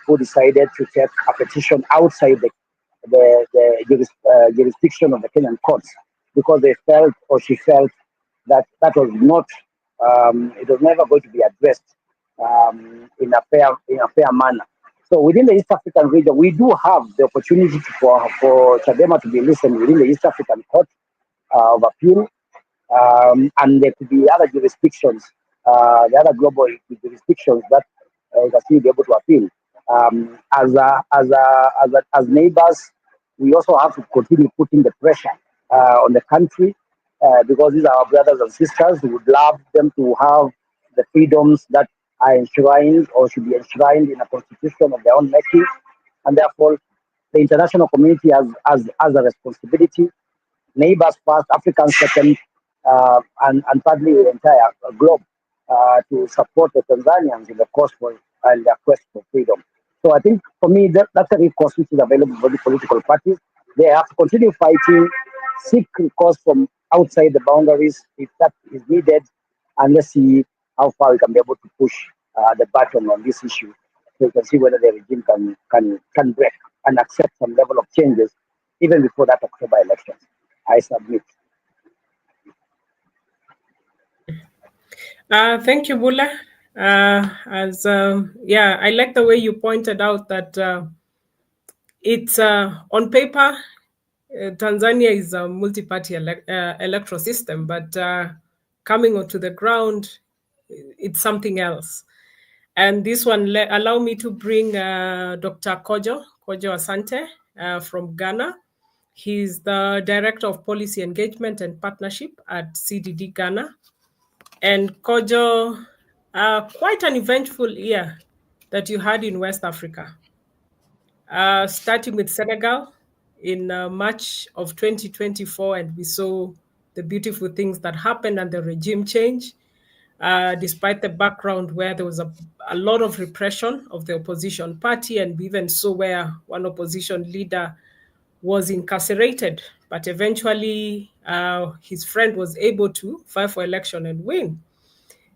who decided to take a petition outside the jurisdiction of the Kenyan courts because they felt, or she felt, that that was not, it was never going to be addressed in a fair manner. So within the East African region, we do have the opportunity for Chadema to be listened within the East African Court of Appeal, and there could be other jurisdictions, the other global jurisdictions that can still be able to appeal. As neighbors, we also have to continue putting the pressure on the country because these are our brothers and sisters. We would love them to have the freedoms that are enshrined or should be enshrined in a constitution of their own making, and therefore the international community has a responsibility. Neighbors first, Africans second, and thirdly the entire globe to support the Tanzanians in the cause for and their quest for freedom. So I think for me that's a recourse which is available for the political parties. They have to continue fighting, seek recourse from outside the boundaries if that is needed, and let's see how far we can be able to push the button on this issue, so we can see whether the regime can break and accept some level of changes even before that October election. I submit. Thank you, Bula. I like the way you pointed out that it's on paper, Tanzania is a multi-party electoral system, but coming onto the ground, it's something else. And this one, allow me to bring Dr. Kojo Asante from Ghana. He's the Director of Policy Engagement and Partnership at CDD Ghana. And Kojo, quite an eventful year that you had in West Africa. Starting with Senegal in March of 2024, and we saw the beautiful things that happened and the regime change, despite the background where there was a lot of repression of the opposition party, and we even saw where one opposition leader was incarcerated, but eventually his friend was able to fight for election and win.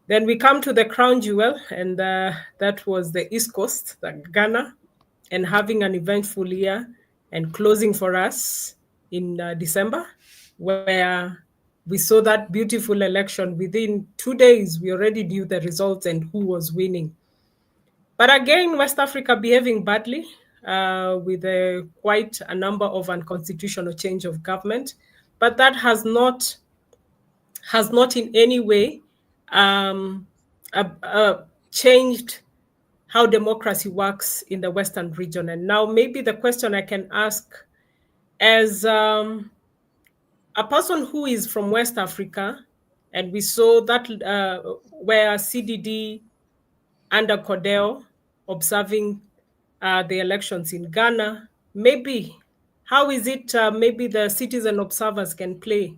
Then we come to the crown jewel, and that was the East Coast, Ghana, and having an eventful year and closing for us in December, where we saw that beautiful election. Within 2 days, we already knew the results and who was winning. But again, West Africa behaving badly with quite a number of unconstitutional change of government. But that has not in any way changed how democracy works in the Western region. And now maybe the question I can ask as a person who is from West Africa, and we saw that where CDD under Cordell observing the elections in Ghana, maybe how is it maybe the citizen observers can play,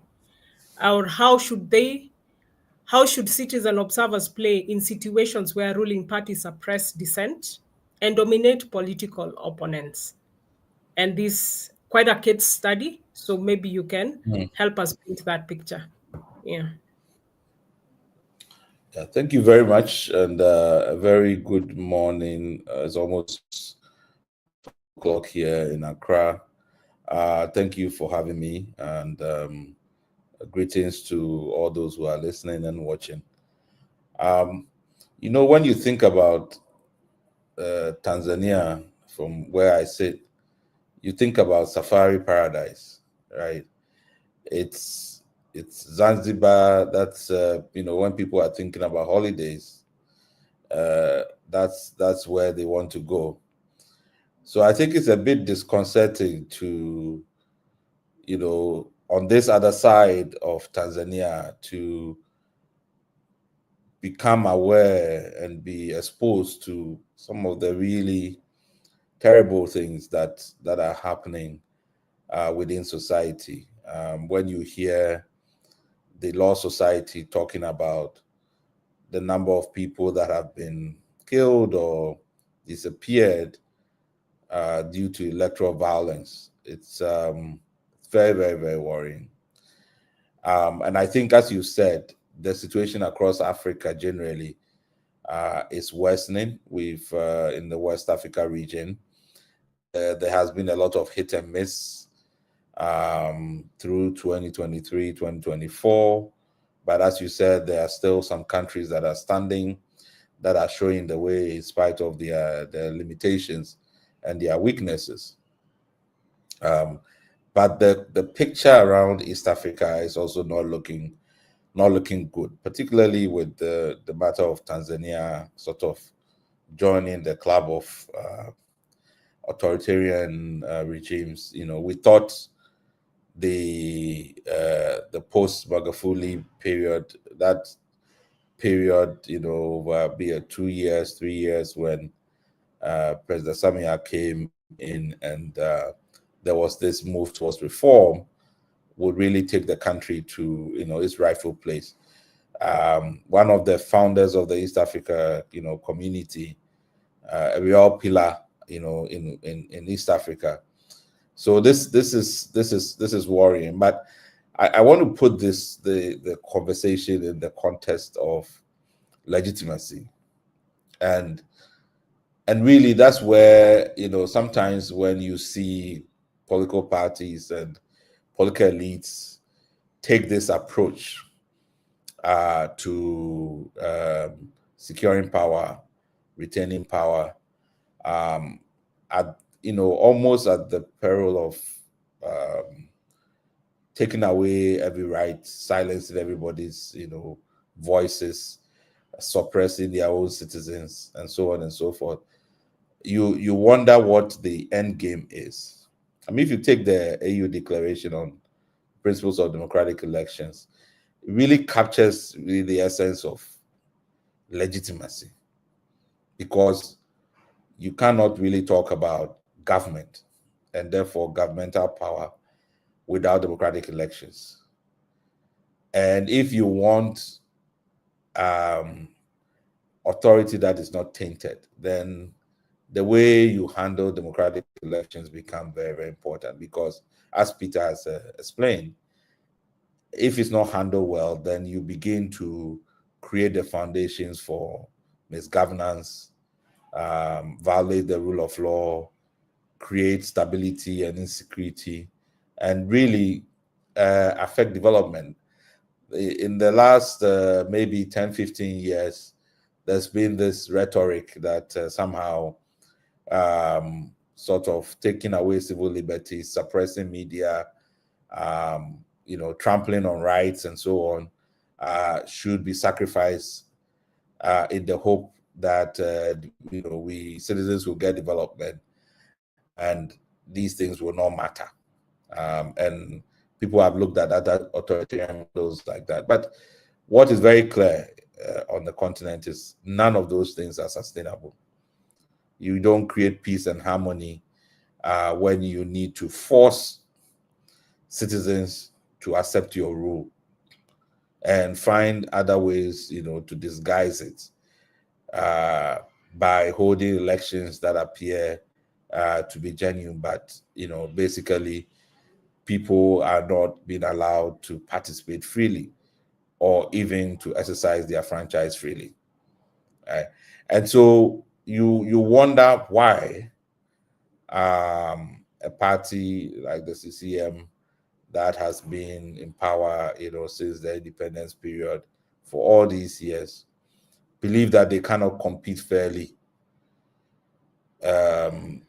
or how should citizen observers play in situations where ruling parties suppress dissent and dominate political opponents? And this quite a case study, so maybe you can help us paint that picture. Yeah. Thank you very much, and a very good morning. It's almost 4 o'clock here in Accra. Thank you for having me, and greetings to all those who are listening and watching. When you think about Tanzania, from where I sit, you think about safari paradise, right? It's Zanzibar. That's when people are thinking about holidays, that's where they want to go. So I think it's a bit disconcerting to, on this other side of Tanzania, to become aware and be exposed to some of the really terrible things that are happening within society. When you hear the Law Society talking about the number of people that have been killed or disappeared due to electoral violence. It's very, very, very worrying. And I think, as you said, the situation across Africa generally is worsening. In the West Africa region, there has been a lot of hit and miss through 2023, 2024. But as you said, there are still some countries that are standing, that are showing the way in spite of their limitations and their weaknesses. But the picture around East Africa is also not looking good, particularly with the matter of Tanzania sort of joining the club of authoritarian regimes. We thought the post Magufuli period, that period, will be 2 years, 3 years when President Samia came in and there was this move towards reform, would really take the country to its rightful place. One of the founders of the East Africa community, a real pillar in East Africa. So this is worrying. But I want to put the conversation in the context of legitimacy, and really that's where sometimes when you see political parties and political elites take this approach to securing power, retaining power, at almost at the peril of taking away every right, silencing everybody's voices, suppressing their own citizens, and so on and so forth. You wonder what the end game is. I mean, if you take the AU Declaration on Principles of Democratic Elections, it really captures the essence of legitimacy, because you cannot really talk about government and therefore governmental power without democratic elections. And if you want authority that is not tainted, then the way you handle democratic elections become very, very important, because as Peter has explained, if it's not handled well, then you begin to create the foundations for misgovernance, violate the rule of law, create stability and insecurity, and really affect development. In the last maybe 10, 15 years, there's been this rhetoric that somehow sort of taking away civil liberties, suppressing media, trampling on rights and so on, should be sacrificed in the hope that we citizens will get development and these things will not matter. And people have looked at other authoritarian models like that. But what is very clear on the continent is none of those things are sustainable. You don't create peace and harmony when you need to force citizens to accept your rule and find other ways, to disguise it by holding elections that appear to be genuine, but basically people are not being allowed to participate freely or even to exercise their franchise freely. Right? And so you wonder why a party like the CCM that has been in power, since the independence period for all these years, believe that they cannot compete fairly, and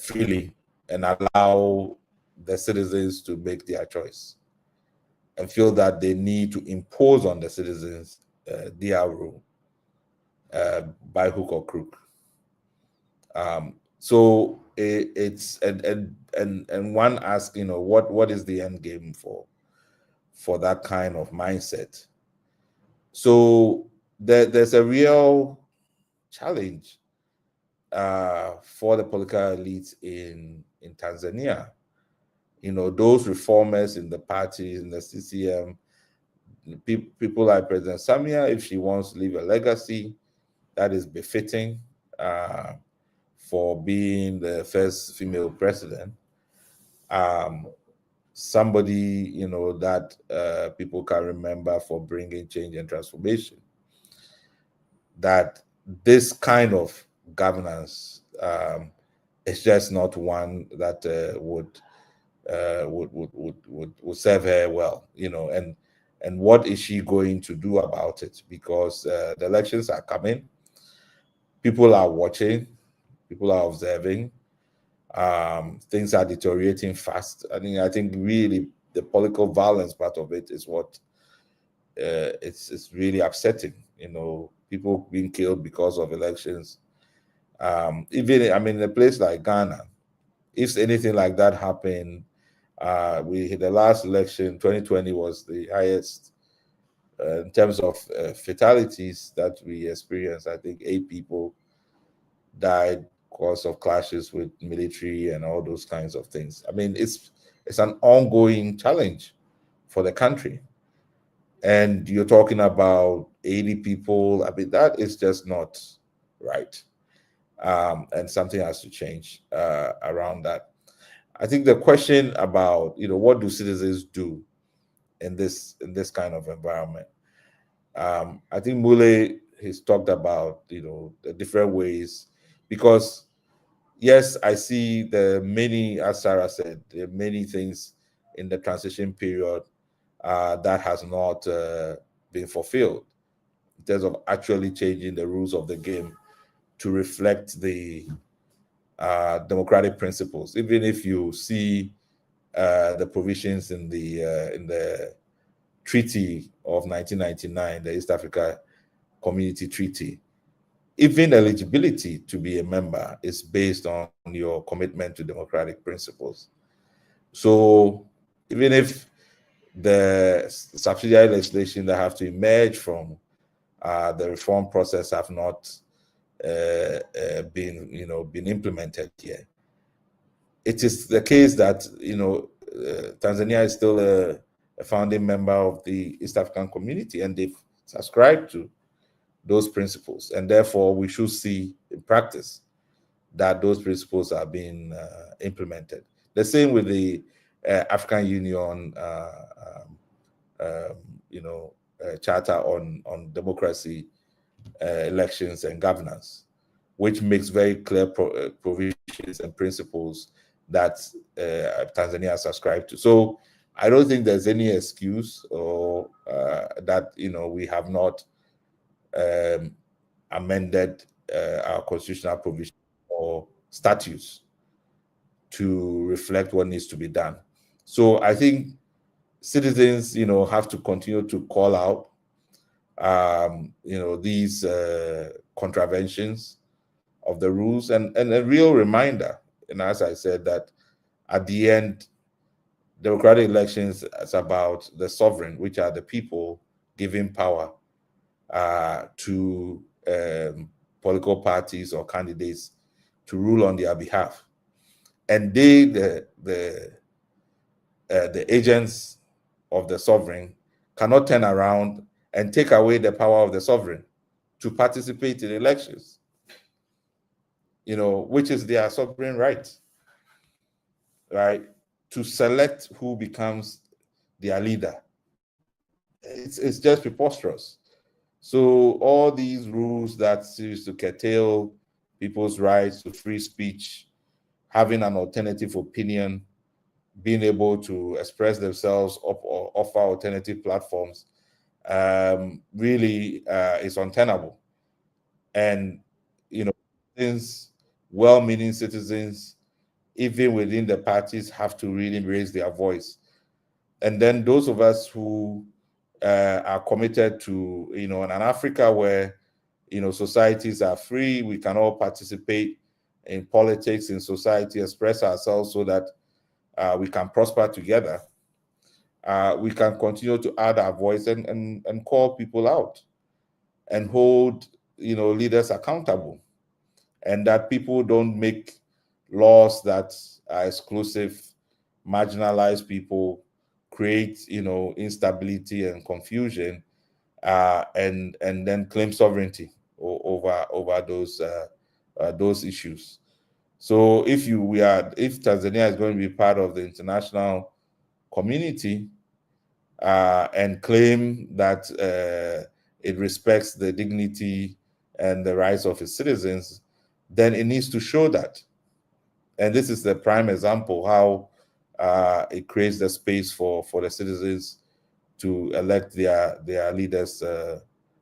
freely, and allow the citizens to make their choice, and feel that they need to impose on the citizens their rule by hook or crook. So it's and one asks, what is the end game for that kind of mindset? So there's a real challenge for the political elites in Tanzania. Those reformers in the parties, in the CCM, people like President Samia, if she wants to leave a legacy, that is befitting for being the first female president. Somebody, that people can remember for bringing change and transformation. That this kind of governance is just not one that would serve her well, and what is she going to do about it? Because the elections are coming, people are watching, people are observing. Things are deteriorating fast. I think really the political violence part of it is what it's really upsetting. People being killed because of elections. Even in a place like Ghana, if anything like that happened, the last election, 2020, was the highest in terms of fatalities that we experienced. I think 8 people died because of clashes with military and all those kinds of things. It's an ongoing challenge for the country. And you're talking about 80 people. That is just not right. And something has to change around that. I think the question about, what do citizens do in this kind of environment? I think Mule has talked about, the different ways, because yes, I see as Sarah said, there are many things in the transition period that has not been fulfilled in terms of actually changing the rules of the game to reflect the democratic principles. Even if you see the provisions in the Treaty of 1999, the East Africa Community Treaty, even eligibility to be a member is based on your commitment to democratic principles. So even if the subsidiary legislation that have to emerge from the reform process have not been implemented yet, it is the case that Tanzania is still a founding member of the East African Community, and they've subscribed to those principles, and therefore we should see in practice that those principles are being implemented. The same with the African Union charter on democracy, elections, and governance, which makes very clear provisions and principles that Tanzania has subscribed to. So I don't think there's any excuse or that we have not amended our constitutional provision or statutes to reflect what needs to be done. So I think citizens, have to continue to call out, these contraventions of the rules, and a real reminder. And as I said, that at the end, democratic elections is about the sovereign, which are the people, giving power to political parties or candidates to rule on their behalf, and they, the agents of the sovereign, cannot turn around and take away the power of the sovereign to participate in elections, which is their sovereign right, to select who becomes their leader. It's just preposterous. So all these rules that seems to curtail people's rights to free speech, having an alternative opinion, being able to express themselves or offer alternative platforms, really is untenable. And since well-meaning citizens, even within the parties, have to really raise their voice. And then those of us who are committed to, in an Africa where, societies are free, we can all participate in politics, in society, express ourselves so that we can prosper together. We can continue to add our voice and call people out and hold, leaders accountable, and that people don't make laws that are exclusive, marginalize people, create, instability and confusion, and then claim sovereignty over over those issues. So if Tanzania is going to be part of the international community and claim that it respects the dignity and the rights of its citizens, then it needs to show that. And this is the prime example how it creates the space for the citizens to elect their leaders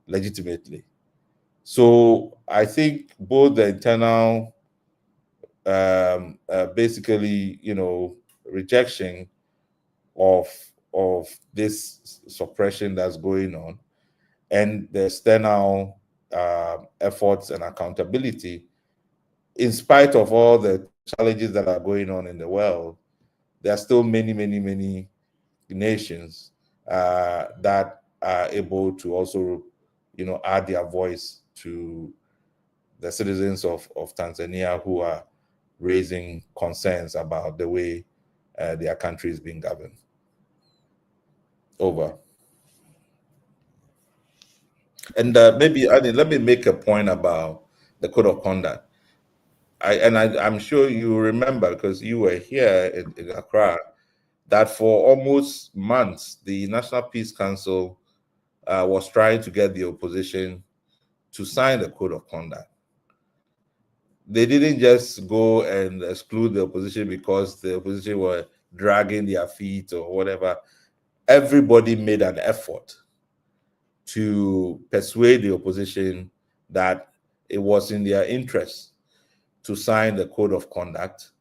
legitimately. So I think both the internal, basically, rejection of this suppression that's going on, and the external efforts and accountability, in spite of all the challenges that are going on in the world, there are still many nations that are able to also, add their voice to the citizens of Tanzania who are raising concerns about the way their country is being governed. Over. And maybe, let me make a point about the code of conduct. I'm sure you remember, because you were here in Accra, that for almost months, the National Peace Council was trying to get the opposition to sign the code of conduct. They didn't just go and exclude the opposition because the opposition were dragging their feet or whatever. Everybody made an effort to persuade the opposition that it was in their interest to sign the code of conduct,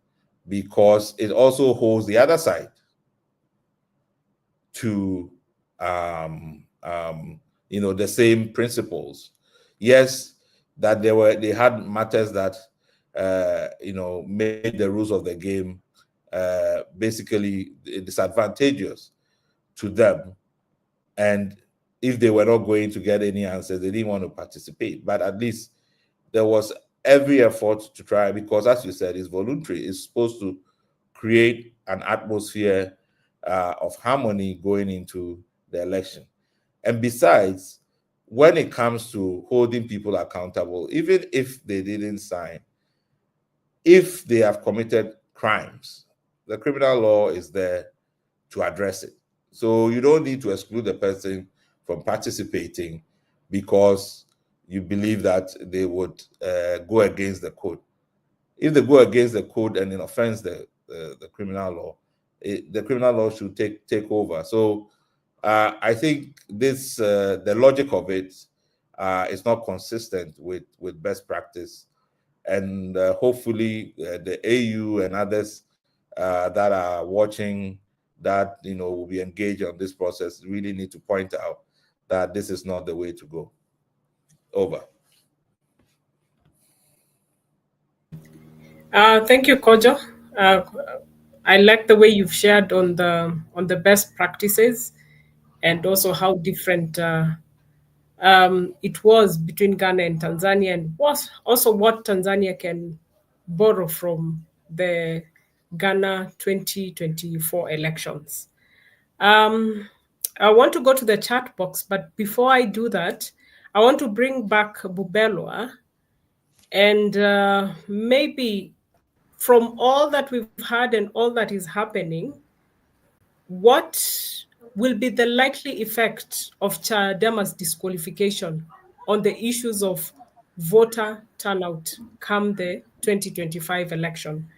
because it also holds the other side to the same principles. Yes, that they had matters that made the rules of the game basically disadvantageous to them, and if they were not going to get any answers, they didn't want to participate. But at least there was every effort to try, because as you said, it's voluntary. It's supposed to create an atmosphere of harmony going into the election. And besides, when it comes to holding people accountable, even if they didn't sign, if they have committed crimes, the criminal law is there to address it. So you don't need to exclude the person from participating because you believe that they would go against the code. If they go against the code and it offends the criminal law, the criminal law should take over. So I think this the logic of it is not consistent with best practice, and hopefully the AU and others that are watching that will be engaged on this process really need to point out that this is not the way to go. Over. Thank you, Kojo. I like the way you've shared on the best practices, and also how different it was between Ghana and Tanzania, and was also what Tanzania can borrow from the Ghana 2024 elections. I want to go to the chat box, but before I do that, I want to bring back Bubelwa, and maybe from all that we've heard and all that is happening, what will be the likely effect of Chadema's disqualification on the issues of voter turnout come the 2025 election?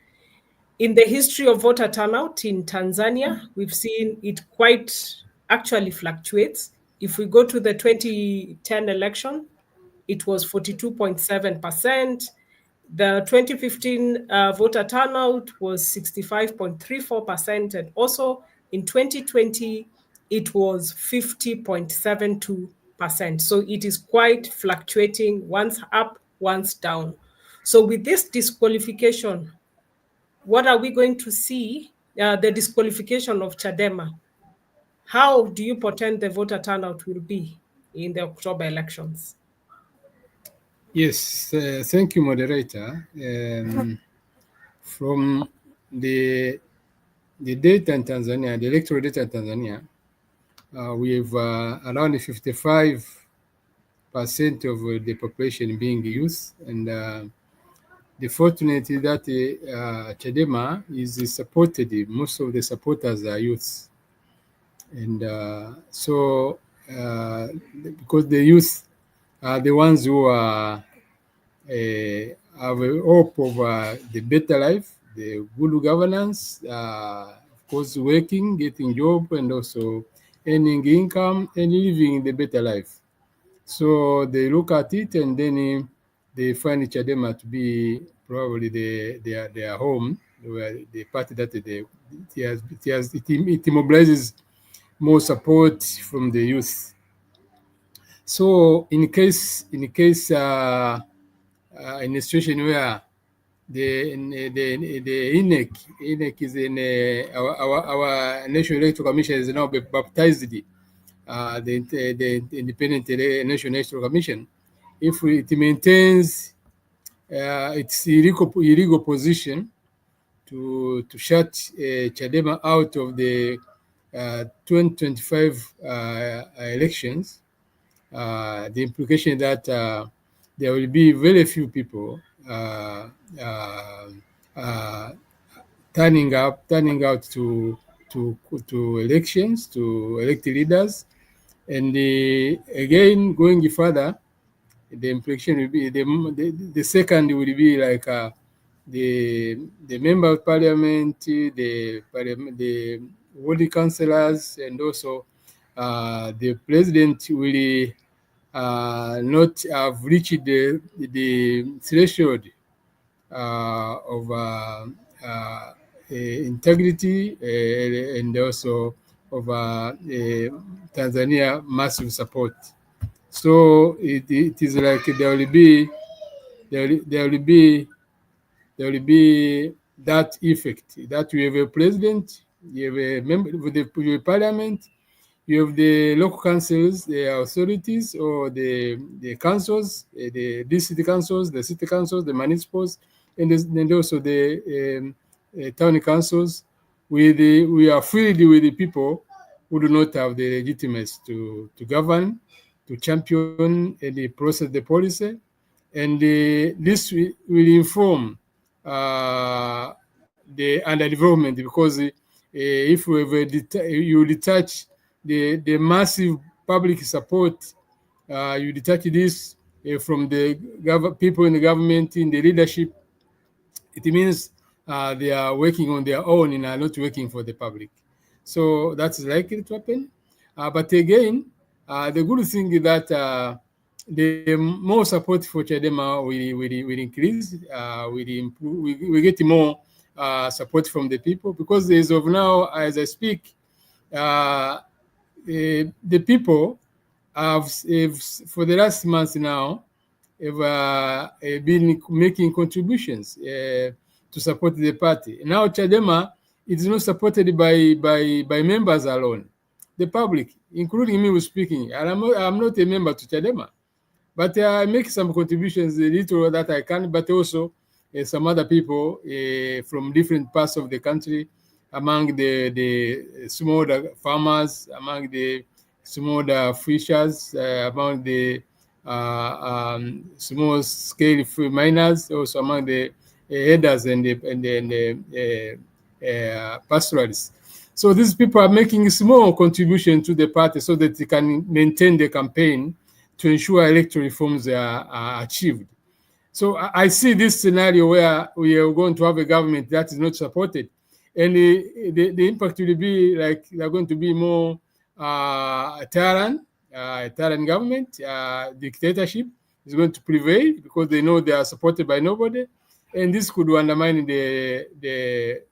In the history of voter turnout in Tanzania, we've seen it quite actually fluctuates. If we go to the 2010 election, it was 42.7%. The 2015 voter turnout was 65.34%, and also in 2020, it was 50.72%. So it is quite fluctuating, once up, once down. So with this disqualification, what are we going to see? The disqualification of Chadema. How do you portend the voter turnout will be in the October elections? Yes, thank you, moderator. From the data in Tanzania, the electoral data in Tanzania, we have around 55 percent of the population being youth, and the fortunate is that Chadema is supported. Most of the supporters are youths, and so because the youth are the ones who are have a hope of the better life, the good governance, of course, working, getting job, and also earning income and living the better life. So they look at it, and then they find Chadema to be probably their home, where the party that it mobilizes more support from the youth. So in a situation where the INEC is in our National Electoral Commission is now baptized the Independent National Electoral Commission. If it maintains its illegal position to shut Chadema out of the 2025 elections, the implication that there will be very few people turning out to elections to elect leaders, and again going further, the implication will be the second will be like the member of parliament, the ward councillors, and also the president will not have reached the threshold of integrity and also of Tanzania massive support. So it is like there will be that effect that you have a president, you have a member with the parliament, you have the local councils, the authorities, or the councils, the district councils, the city councils, the municipals, and also the town councils. We are filled with the people who do not have the legitimacy to govern, to champion and process the policy, and this will inform the underdevelopment, because if you detach the massive public support, you detach this from the people in the government, in the leadership, it means they are working on their own and are not working for the public. So that's likely to happen. But again, the good thing is that the more support for Chadema will increase, will improve, we get more support from the people, because as of now, as I speak, the people have for the last month now have been making contributions to support the party. Now Chadema is not supported by members alone, the public, including me who's speaking. And I'm not a member to Chadema, but I make some contributions, the little that I can, but also some other people from different parts of the country, among the smallholder farmers, among the smallholder fishers, among the small-scale miners, also among the herders and the pastoralists. So these people are making small contribution to the party so that they can maintain the campaign to ensure electoral reforms are achieved. So I see this scenario where we are going to have a government that is not supported, and the impact will be like they're going to be more tyrant government, dictatorship is going to prevail because they know they are supported by nobody, and this could undermine the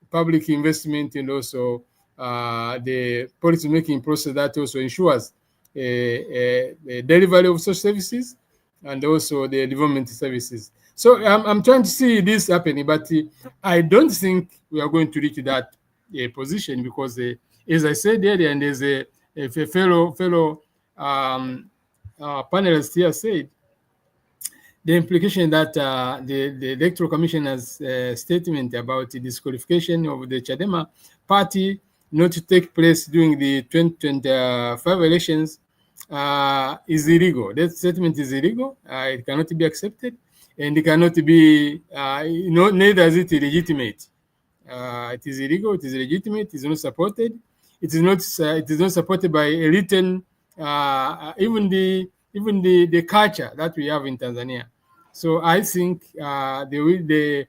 public investment and also the policy making process that also ensures a delivery of such services and also the development services. So I'm trying to see this happening, but I don't think we are going to reach that position because, as I said earlier, and as a fellow panelist here said, the implication that the Electoral Commissioner's statement about the disqualification of the Chadema party not to take place during the 2025 elections is illegal. That statement is illegal. It cannot be accepted, and it cannot be, neither is it legitimate. It is illegal. It is illegitimate. It is not supported. It is not. It is not supported by a written, even the culture that we have in Tanzania. So I think the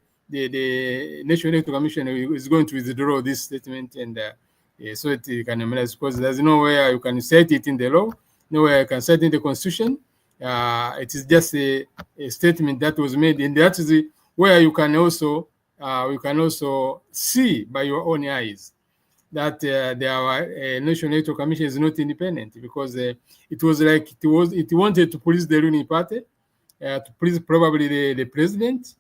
National Electoral Commission is going to withdraw this statement, and so it can emerge, because there's nowhere you can set it in the law, nowhere you can set it in the constitution. It is just a statement that was made, and that is where you can also see by your own eyes that the National Electoral Commission is not independent, because it was like it wanted to police the ruling party, to please probably the president,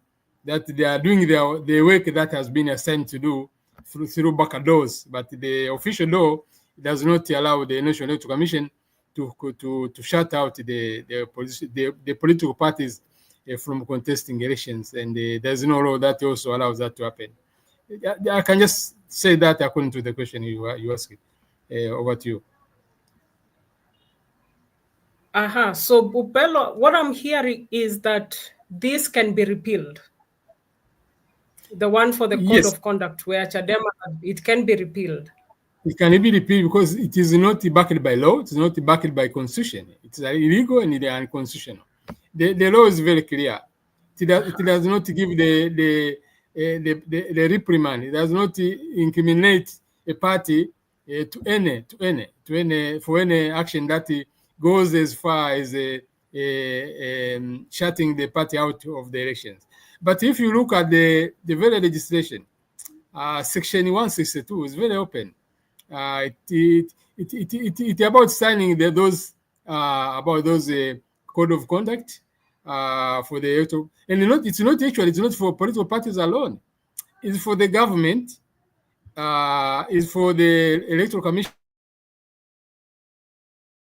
that they are doing the work that has been assigned to do through back doors. But the official law does not allow the National Electoral Commission to shut out the political parties from contesting elections, and there's no law that also allows that to happen. I can just say that according to the question you asked. Over to you. So, Bupelo, what I'm hearing is that this can be repealed. The one for the code of conduct, where Chadema, it can be repealed. It can be repealed because it is not backed by law. It is not backed by constitution. It's illegal and unconstitutional. The law is very clear. It does not give the reprimand. It does not incriminate a party for any action that goes as far as shutting the party out of the elections. But if you look at the very legislation, Section 162 is very open. It about signing those code of conduct for the electoral, and it's not for political parties alone. It's for the government. It's for the Electoral Commission,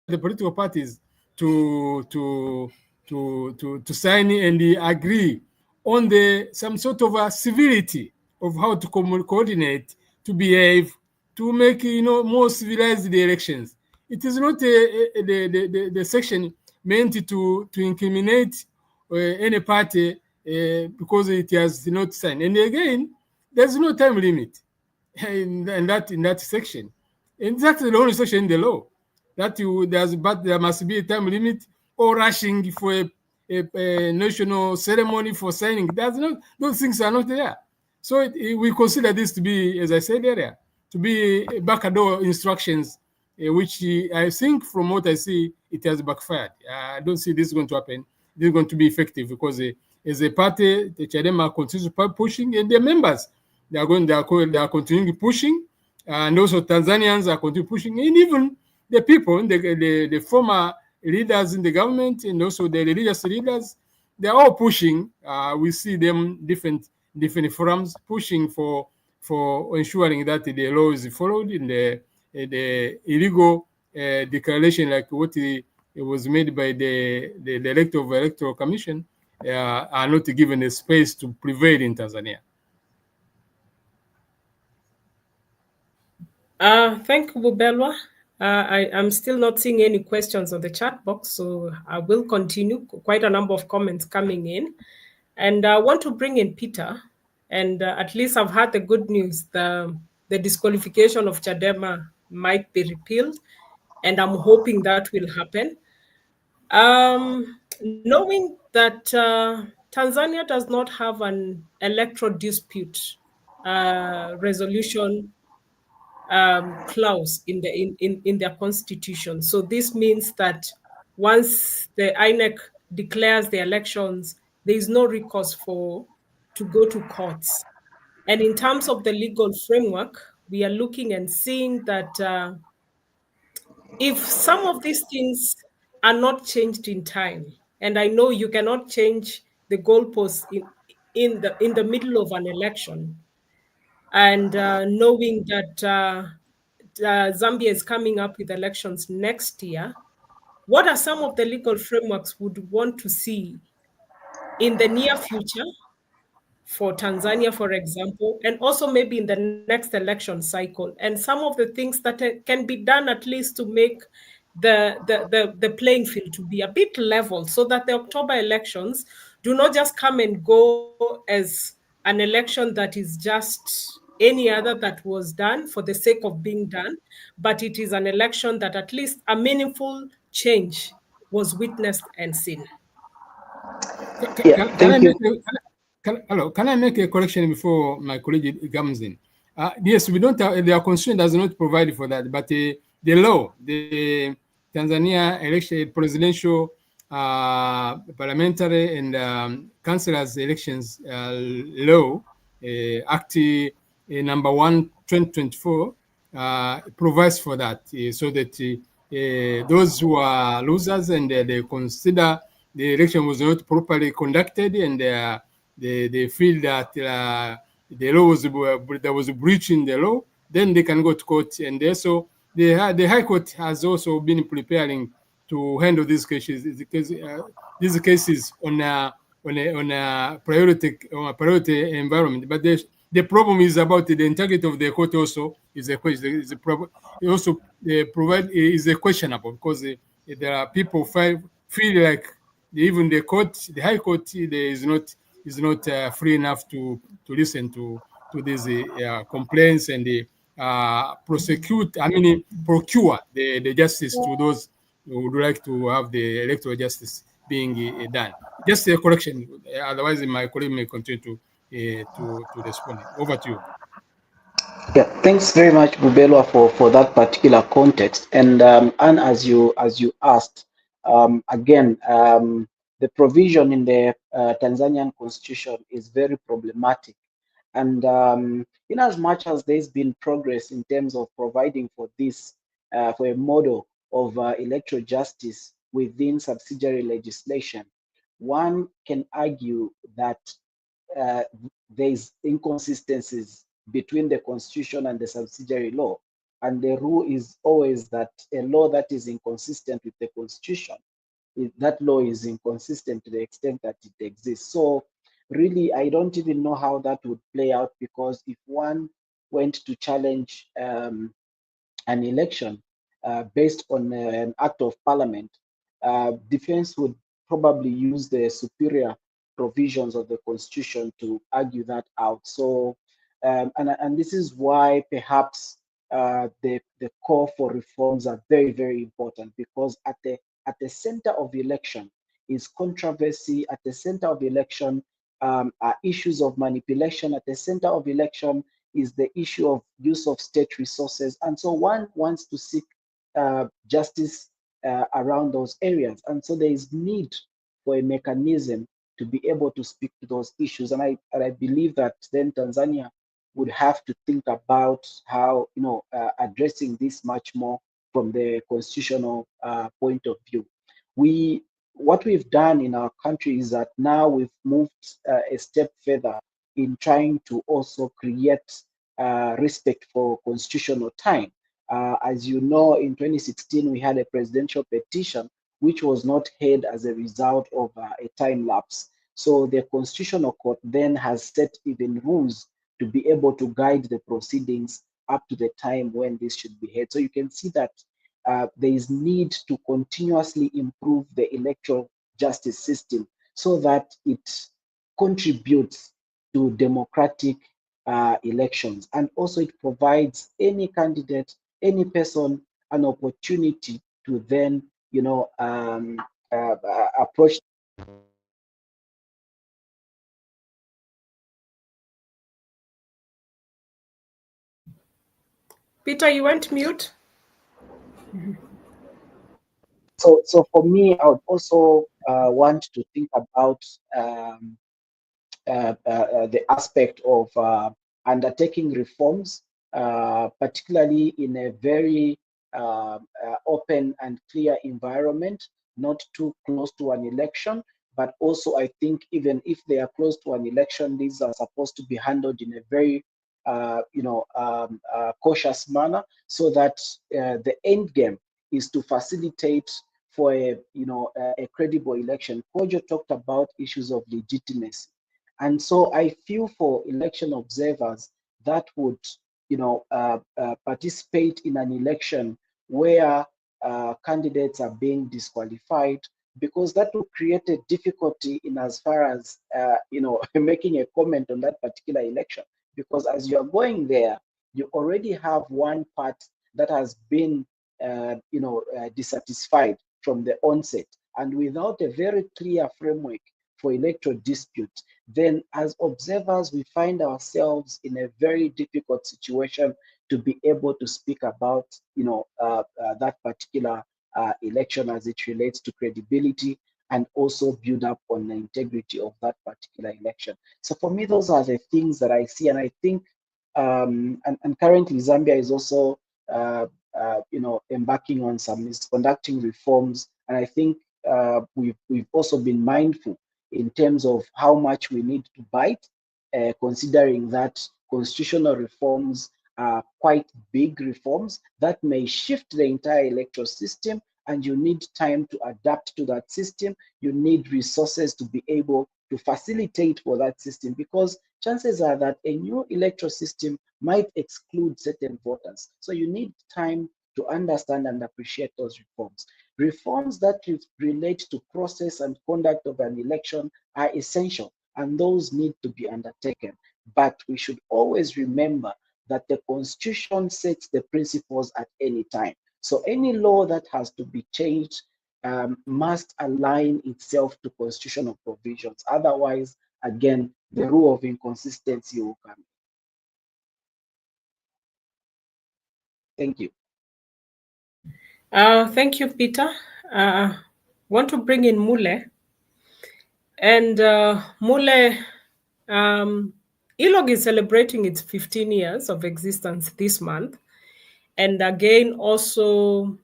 the political parties to sign and agree on some sort of a civility of how to coordinate, to behave, to make more civilized the elections. It is not the section meant to incriminate any party because it has not signed. And again, there's no time limit in that section. And that's the only section in the law but there must be a time limit or rushing for a national ceremony for signing. Those things are not there. So we consider this to be, as I said earlier, to be backdoor instructions, which I think from what I see, it has backfired. I don't see this going to happen. This is going to be effective because as a party, the Chadema continues pushing, and their members, they are continuing pushing, and also Tanzanians are continuing pushing, and even the people, the former leaders in the government, and also the religious leaders, they are all pushing. We see them different forums pushing for ensuring that the law is followed in the illegal declaration, like what it was made by the Electoral Commission, are not given a space to prevail in Tanzania. Thank you, Bubelwa. I'm still not seeing any questions on the chat box, so I will continue. Quite a number of comments coming in. And I want to bring in Peter. And at least I've had the good news. The disqualification of Chadema might be repealed. And I'm hoping that will happen. Knowing that Tanzania does not have an electoral dispute resolution clause in their constitution. So this means that once the INEC declares the elections, there is no recourse to go to courts. And in terms of the legal framework, we are looking and seeing that if some of these things are not changed in time, and I know you cannot change the goalposts in the middle of an election, and knowing that Zambia is coming up with elections next year, what are some of the legal frameworks would want to see in the near future for Tanzania, for example, and also maybe in the next election cycle, and some of the things that can be done at least to make the playing field to be a bit level, so that the October elections do not just come and go as an election that is just any other that was done for the sake of being done, but it is an election that at least a meaningful change was witnessed and seen. Yeah, thank you. Can I make a correction before my colleague comes in? Yes, we don't have, their constitution does not provide for that, but the law, the Tanzania election, presidential, parliamentary, and councillors elections law, Act number 1, 2024, provides for that, so that those who are losers and they consider the election was not properly conducted, and they feel that the law was there was a breach in the law, then they can go to court. And also the High Court has also been preparing to handle these cases. These cases on a priority environment. But the problem is about the integrity of the court. Also, is a question. Is a problem. It also is a questionable, because there are people feel like even the High Court, is not free enough to listen to these complaints and procure the justice to those who would like to have the electoral justice being done. Just a correction, otherwise my colleague may continue to respond. Over to you. Yeah, thanks very much, Bubelwa, for that particular context. And as you asked, again, the provision in the Tanzanian constitution is very problematic. And in as much as there's been progress in terms of providing for this, for a model of electoral justice within subsidiary legislation, one can argue that there's inconsistencies between the constitution and the subsidiary law. And the rule is always that a law that is inconsistent with the constitution, that law is inconsistent to the extent that it exists. So really, I don't even know how that would play out, because if one went to challenge an election based on an act of parliament, defense would probably use the superior provisions of the constitution to argue that out. So, and this is why perhaps the call for reforms are very, very important, because at the center of the election is controversy. At the center of the election are issues of manipulation. At the center of election is the issue of use of state resources. And so one wants to seek justice around those areas. And so there is need for a mechanism to be able to speak to those issues. And I believe that then Tanzania would have to think about how, addressing this much more from the constitutional point of view. What we've done in our country is that now we've moved a step further in trying to also create respect for constitutional time. As you know, in 2016, we had a presidential petition which was not heard as a result of a time lapse. So the Constitutional Court then has set even rules to be able to guide the proceedings up to the time when this should be heard. So you can see that there is need to continuously improve the electoral justice system so that it contributes to democratic elections. And also it provides any candidate, any person, an opportunity to then, approach. Peter, you went mute. So for me, I would also want to think about the aspect of undertaking reforms, particularly in a very open and clear environment, not too close to an election. But also, I think even if they are close to an election, these are supposed to be handled in a very cautious manner, so that the end game is to facilitate for a credible election. Kojo talked about issues of legitimacy, and so I feel for election observers that would participate in an election where candidates are being disqualified, because that will create a difficulty in as far as making a comment on that particular election. Because as you are going there, you already have one part that has been dissatisfied from the onset, and without a very clear framework for electoral dispute, then as observers we find ourselves in a very difficult situation to be able to speak about that particular election as it relates to credibility, and also build up on the integrity of that particular election. So for me, those are the things that I see, and I think and currently Zambia is also embarking on conducting reforms, and I think we've also been mindful in terms of how much we need to bite, considering that constitutional reforms are quite big reforms that may shift the entire electoral system, and you need time to adapt to that system. You need resources to be able to facilitate for that system, because chances are that a new electoral system might exclude certain voters. So you need time to understand and appreciate those reforms. Reforms that relate to process and conduct of an election are essential, and those need to be undertaken. But we should always remember that the Constitution sets the principles at any time. So any law that has to be changed must align itself to constitutional provisions. Otherwise, again, the rule of inconsistency will come. Thank you. Thank you, Peter. Want to bring in Mule. And Mule, ILOG is celebrating its 15 years of existence this month. And again, also,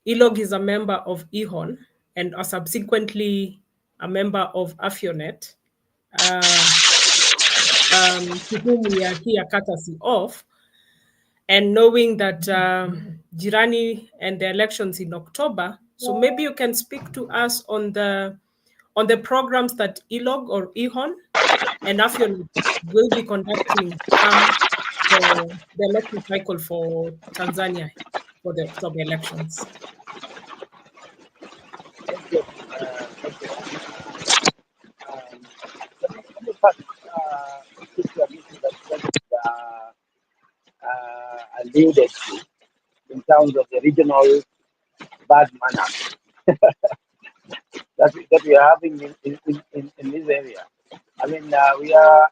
ILOG is a member of IHON and subsequently a member of AFIONET, to whom we are here courtesy of. And knowing that Jirani and the elections in October, so maybe you can speak to us on the programs that ILOG or IHON and AFIONET will be conducting for the election cycle for Tanzania for the October elections. Thank you. Let me first speak to a issue that alluded to in terms of the regional bad manners that we are having in this area. I mean, we are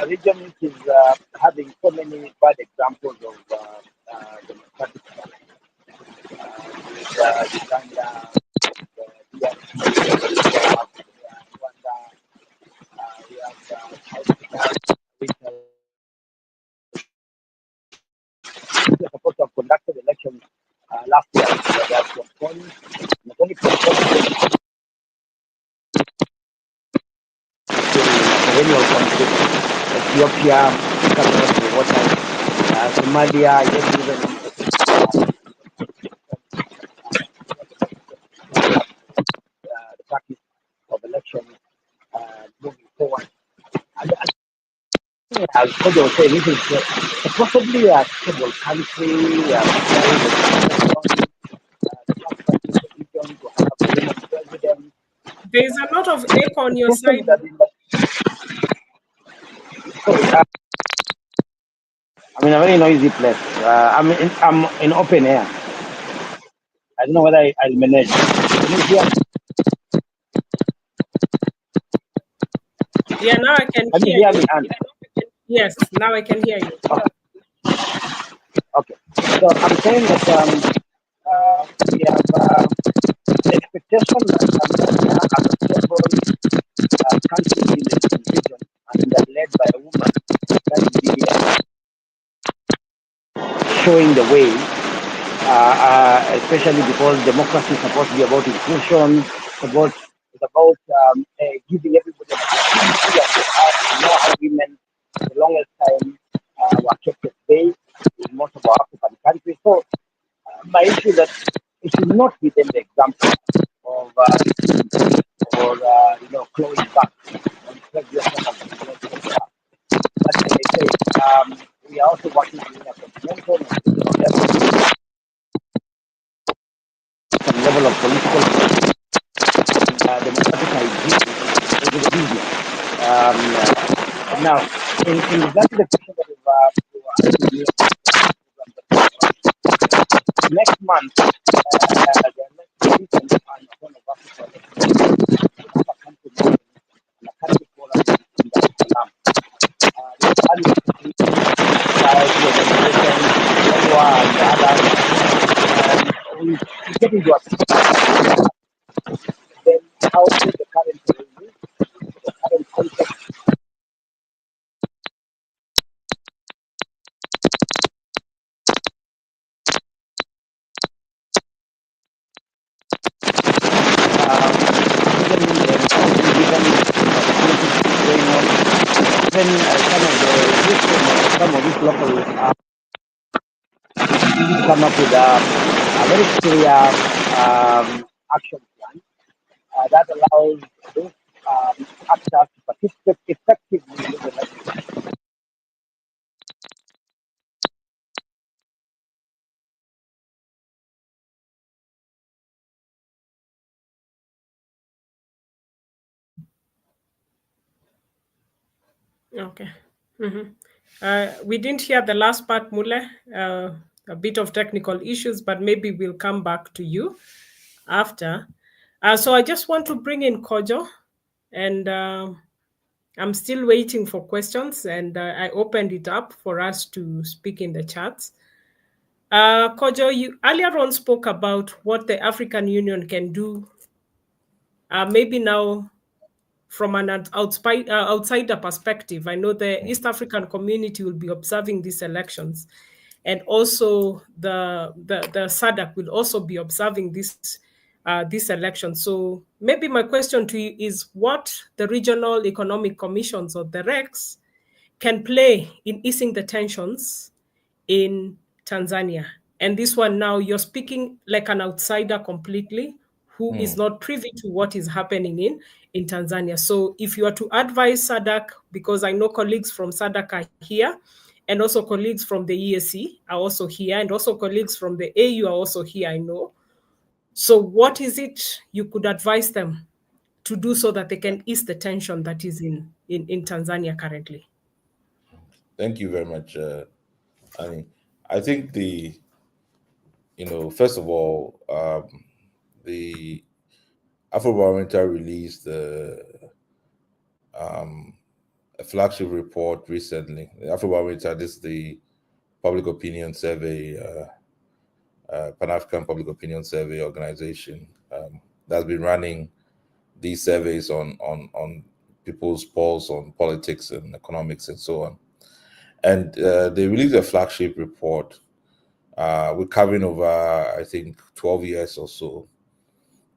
a region which is having so many bad examples of democratic with Uganda, Rwanda, we have South Sudan, which are supposed to have conducted elections last year. They have postponed, not only postponed perennial conflict, Ethiopia, Somalia, yet even the practice of elections moving forward. And as Kojo was saying, this is possibly a stable country, There is a lot of echo on your side. I'm in a very noisy place. I'm in open air. I don't know whether I'll manage. Can you hear? Yeah, now I can Can you hear hear me, Anne? Yes, now I can hear you. Okay. So I'm saying that we have the expectation that Tanzania as a stable country in the region and led by a woman that will be showing the way, especially because democracy is supposed to be about inclusion, it's about giving everybody an opportunity. And know how women, for the longest time, were kept at bay in most of our African countries. So my issue is that it should not be them the example of clawing back on previous levels. But as I say, we are also working in a continental and regional level. democratic hygiene is easier. Now, in regard to the question that you were asking me next month, the next meeting on Horn of Africa, we have a country meeting and a country forum in Dar es Salaam. The other and others, we get into a then how to the current regime, the current context. Some of these local come up with a very clear action plan that allows those actors to participate effectively in the election. Okay. We didn't hear the last part, Mule. A bit of technical issues, but maybe we'll come back to you after. So I just want to bring in Kojo, and I'm still waiting for questions, and I opened it up for us to speak in the chats. Kojo, you earlier on spoke about what the African Union can do. Maybe now, from an outsider perspective, I know the East African community will be observing these elections, and also the SADC will also be observing this election. So maybe my question to you is what the regional economic commissions, or the RECs, can play in easing the tensions in Tanzania. And this one now, you're speaking like an outsider completely, who is not privy to what is happening in Tanzania. So if you are to advise SADC, because I know colleagues from SADC are here, and also colleagues from the EAC are also here, and also colleagues from the AU are also here, I know. So what is it you could advise them to do so that they can ease the tension that is in Tanzania currently? Thank you very much, Annie. I think first of all, the Afrobarometer released a flagship report recently. The Afrobarometer, this is the public opinion survey, Pan-African Public Opinion Survey organization that's been running these surveys on people's polls on politics and economics and so on. And they released a flagship report. We're covering over, I think, 12 years or so.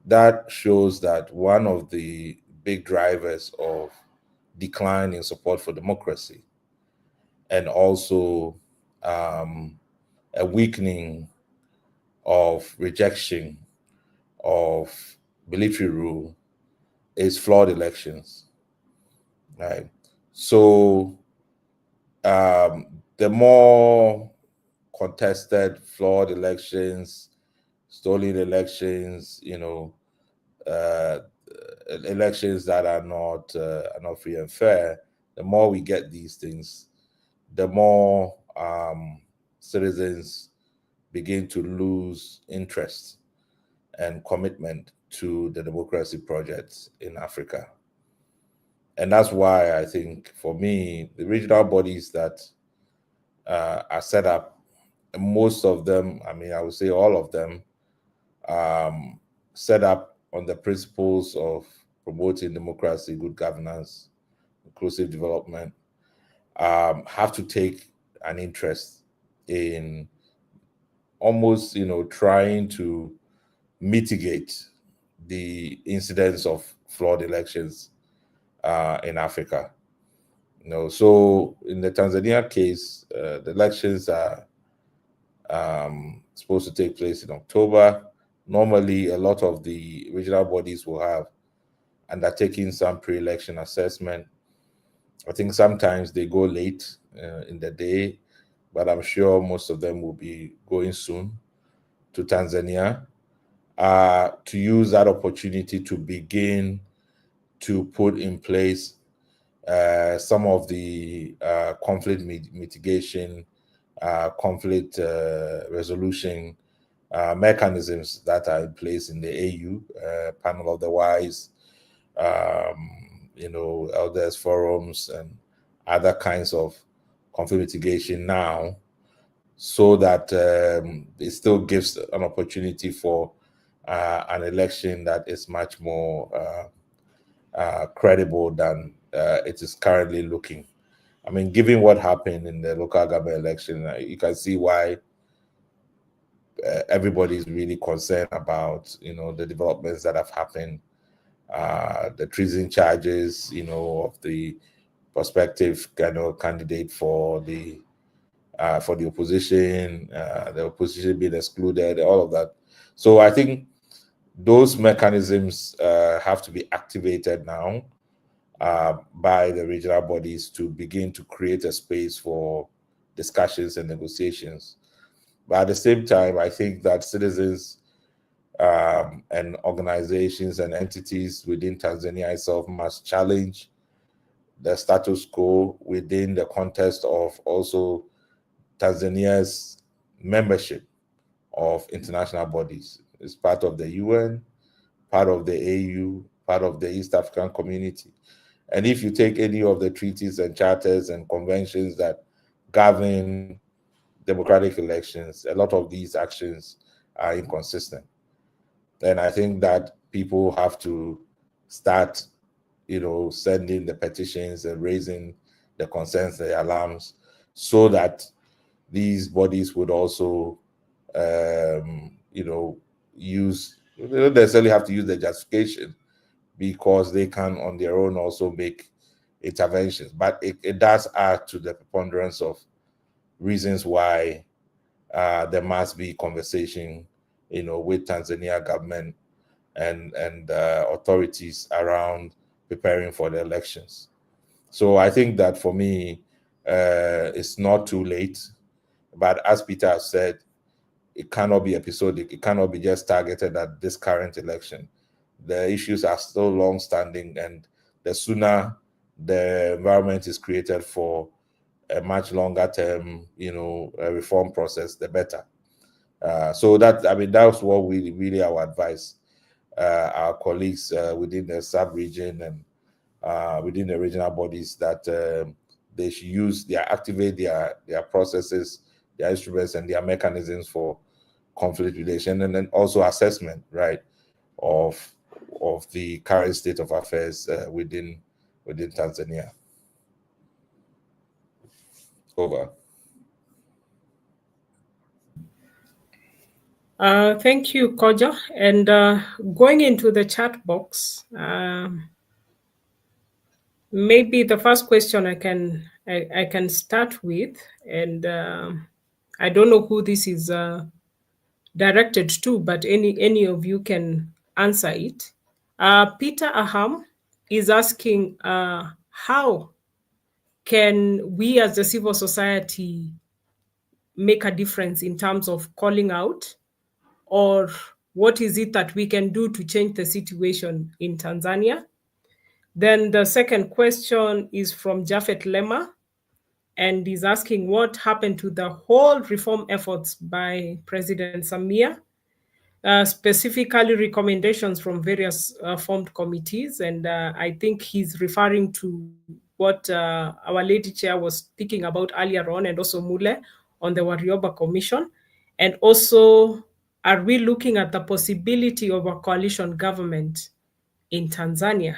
That shows that one of the big drivers of decline in support for democracy, and also a weakening of rejection of military rule, is flawed elections. Right. So the more contested, flawed elections, stolen elections, elections that are not free and fair, the more we get these things, the more citizens begin to lose interest and commitment to the democracy projects in Africa. And that's why I think, for me, the regional bodies that are set up, most of them, I mean, I would say all of them, set up on the principles of promoting democracy, good governance, inclusive development, have to take an interest in almost, trying to mitigate the incidence of flawed elections in Africa. So in the Tanzania case, the elections are supposed to take place in October. Normally, a lot of the regional bodies will have undertaken some pre-election assessment. I think sometimes they go late in the day, but I'm sure most of them will be going soon to Tanzania. to use that opportunity to begin to put in place some of the conflict mitigation, conflict resolution mechanisms that are in place in the AU, Panel of the Wise, elders forums, and other kinds of conflict mitigation now, so that it still gives an opportunity for an election that is much more credible than it is currently looking. I mean, given what happened in the local government election, you can see why everybody is really concerned about, the developments that have happened, the treason charges, of the prospective candidate for the opposition, the opposition being excluded, all of that. So I think those mechanisms have to be activated now by the regional bodies to begin to create a space for discussions and negotiations. But at the same time, I think that citizens and organizations and entities within Tanzania itself must challenge the status quo within the context of also Tanzania's membership of international bodies. It's part of the UN, part of the AU, part of the East African Community. And if you take any of the treaties and charters and conventions that govern democratic elections, a lot of these actions are inconsistent. And I think that people have to start, sending the petitions and raising the concerns, the alarms, so that these bodies would also, use, they don't necessarily have to use the justification, because they can on their own also make interventions. But it does add to the preponderance of reasons why there must be conversation, with Tanzania government and authorities around preparing for the elections. So I think that for me, it's not too late. But as Peter has said, it cannot be episodic. It cannot be just targeted at this current election. The issues are still long-standing, and the sooner the environment is created for a much longer term, reform process, the better. So that's what we really our advice, our colleagues within the sub-region and within the regional bodies, that they should activate their processes, their instruments, and their mechanisms for conflict relation, and then also assessment, right, of the current state of affairs within Tanzania. Over. Thank you, Kojo. And going into the chat box, maybe the first question I can start with, and I don't know who this is directed to, but any of you can answer it. Peter Aham is asking, how can we as the civil society make a difference in terms of calling out, or what is it that we can do to change the situation in Tanzania? Then the second question is from Jafet Lema, and he's asking what happened to the whole reform efforts by President Samia, specifically recommendations from various formed committees. And I think he's referring to what our lady chair was speaking about earlier on, and also Mule on the Warioba Commission. And also, are we looking at the possibility of a coalition government in Tanzania?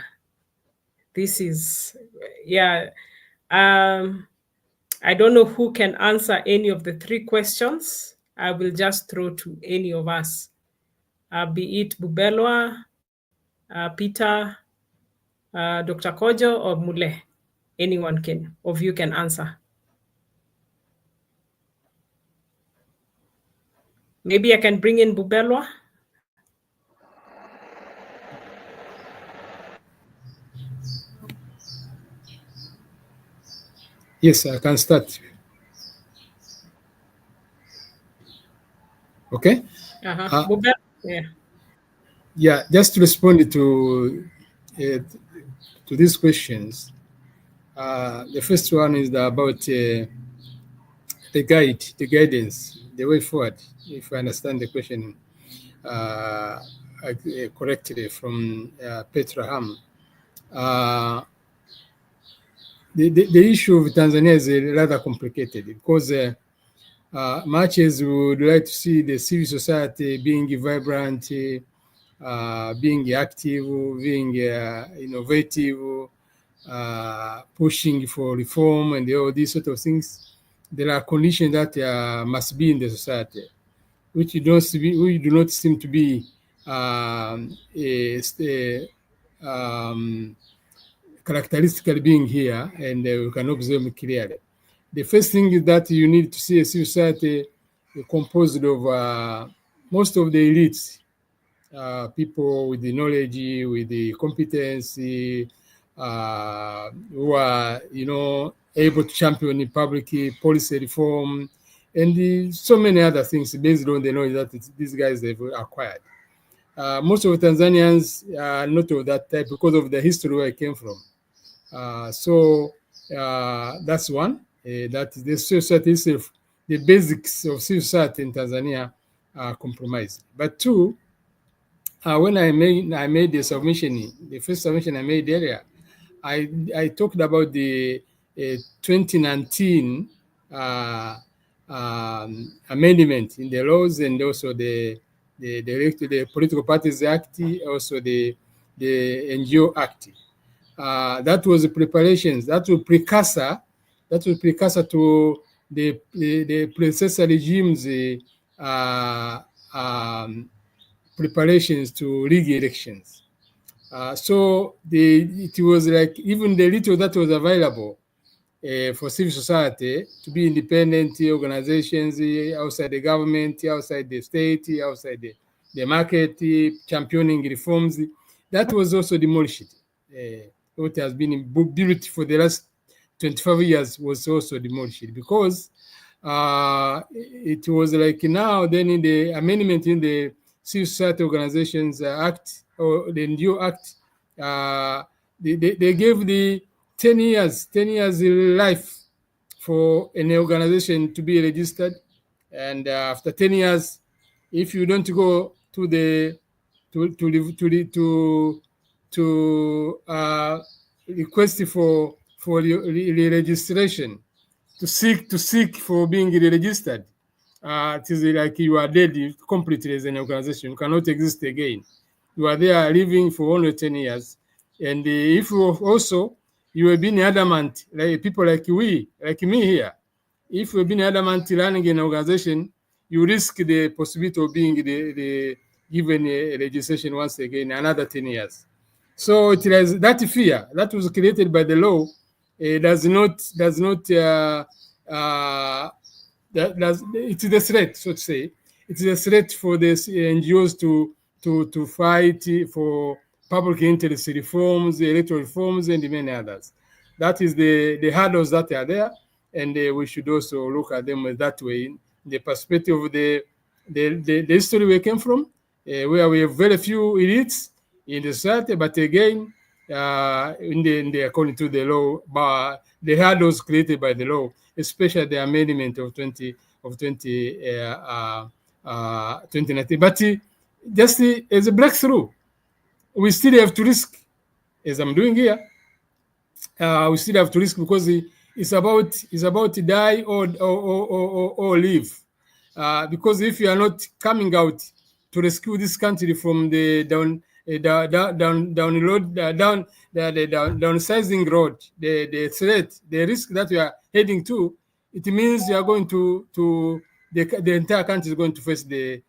This is, I don't know who can answer any of the three questions. I will just throw to any of us, be it Bubelwa, Peter, Dr. Kojo, or Mule. Anyone of you can answer. Maybe I can bring in Bubelwa. Yes, I can start. Okay. Bubelwa, yeah. Yeah, just to respond to these questions. The first one is about the guidance, the way forward. If I understand the question correctly from Petra Ham. The issue of Tanzania is rather complicated because much as we would like to see the civil society being vibrant, being active, being innovative, pushing for reform and all these sort of things, there are conditions that must be in the society, which we do not seem to be characteristically being here, and we can observe clearly. The first thing is that you need to see a society composed of most of the elites, people with the knowledge, with the competence, who are, able to champion the public policy reform, and so many other things based on the knowledge that these guys have acquired. Most of Tanzanians are not of that type because of the history where I came from. So that's one. That the society itself, the basics of civil society in Tanzania are compromised. But two, when I made the submission, the first submission I made earlier, I talked about the 2019 amendment in the laws, and also the Political Parties Act, also the NGO Act. That was the preparations. That was precursor to the predecessor regime's preparations to rig elections. So it was like even the little that was available for civil society to be independent organizations outside the government, outside the state, outside the market, championing reforms, that was also demolished. What has been built for the last 25 years was also demolished because it was like now then in the amendment in the Civil Society Organizations Act or the new act, they gave the 10 years life for an organization to be registered, and after 10 years, if you don't go to the to request for re-registration, to seek for being re-registered, it is like you are dead completely as an organization. You cannot exist again. You are there living for only 10 years. And if you also, you have been adamant, like people like me here, if you've been adamant running an organization, you risk the possibility of being given a registration once again, another 10 years. So it has that fear that was created by the law. It is a threat, so to say. It's a threat for the NGOs to fight for public interest reforms, electoral reforms, and many others. That is the hurdles that are there, and we should also look at them that way, in the perspective of the history we came from, where we have very few elites in the society, but again, according to the law, the hurdles created by the law, especially the amendment of 2019. But just as a breakthrough, we still have to risk, as I'm doing here. We still have to risk because it's about to die or live. Because if you are not coming out to rescue this country from the downsizing road, the threat, the risk that we are heading to, it means you are going to the entire country is going to face the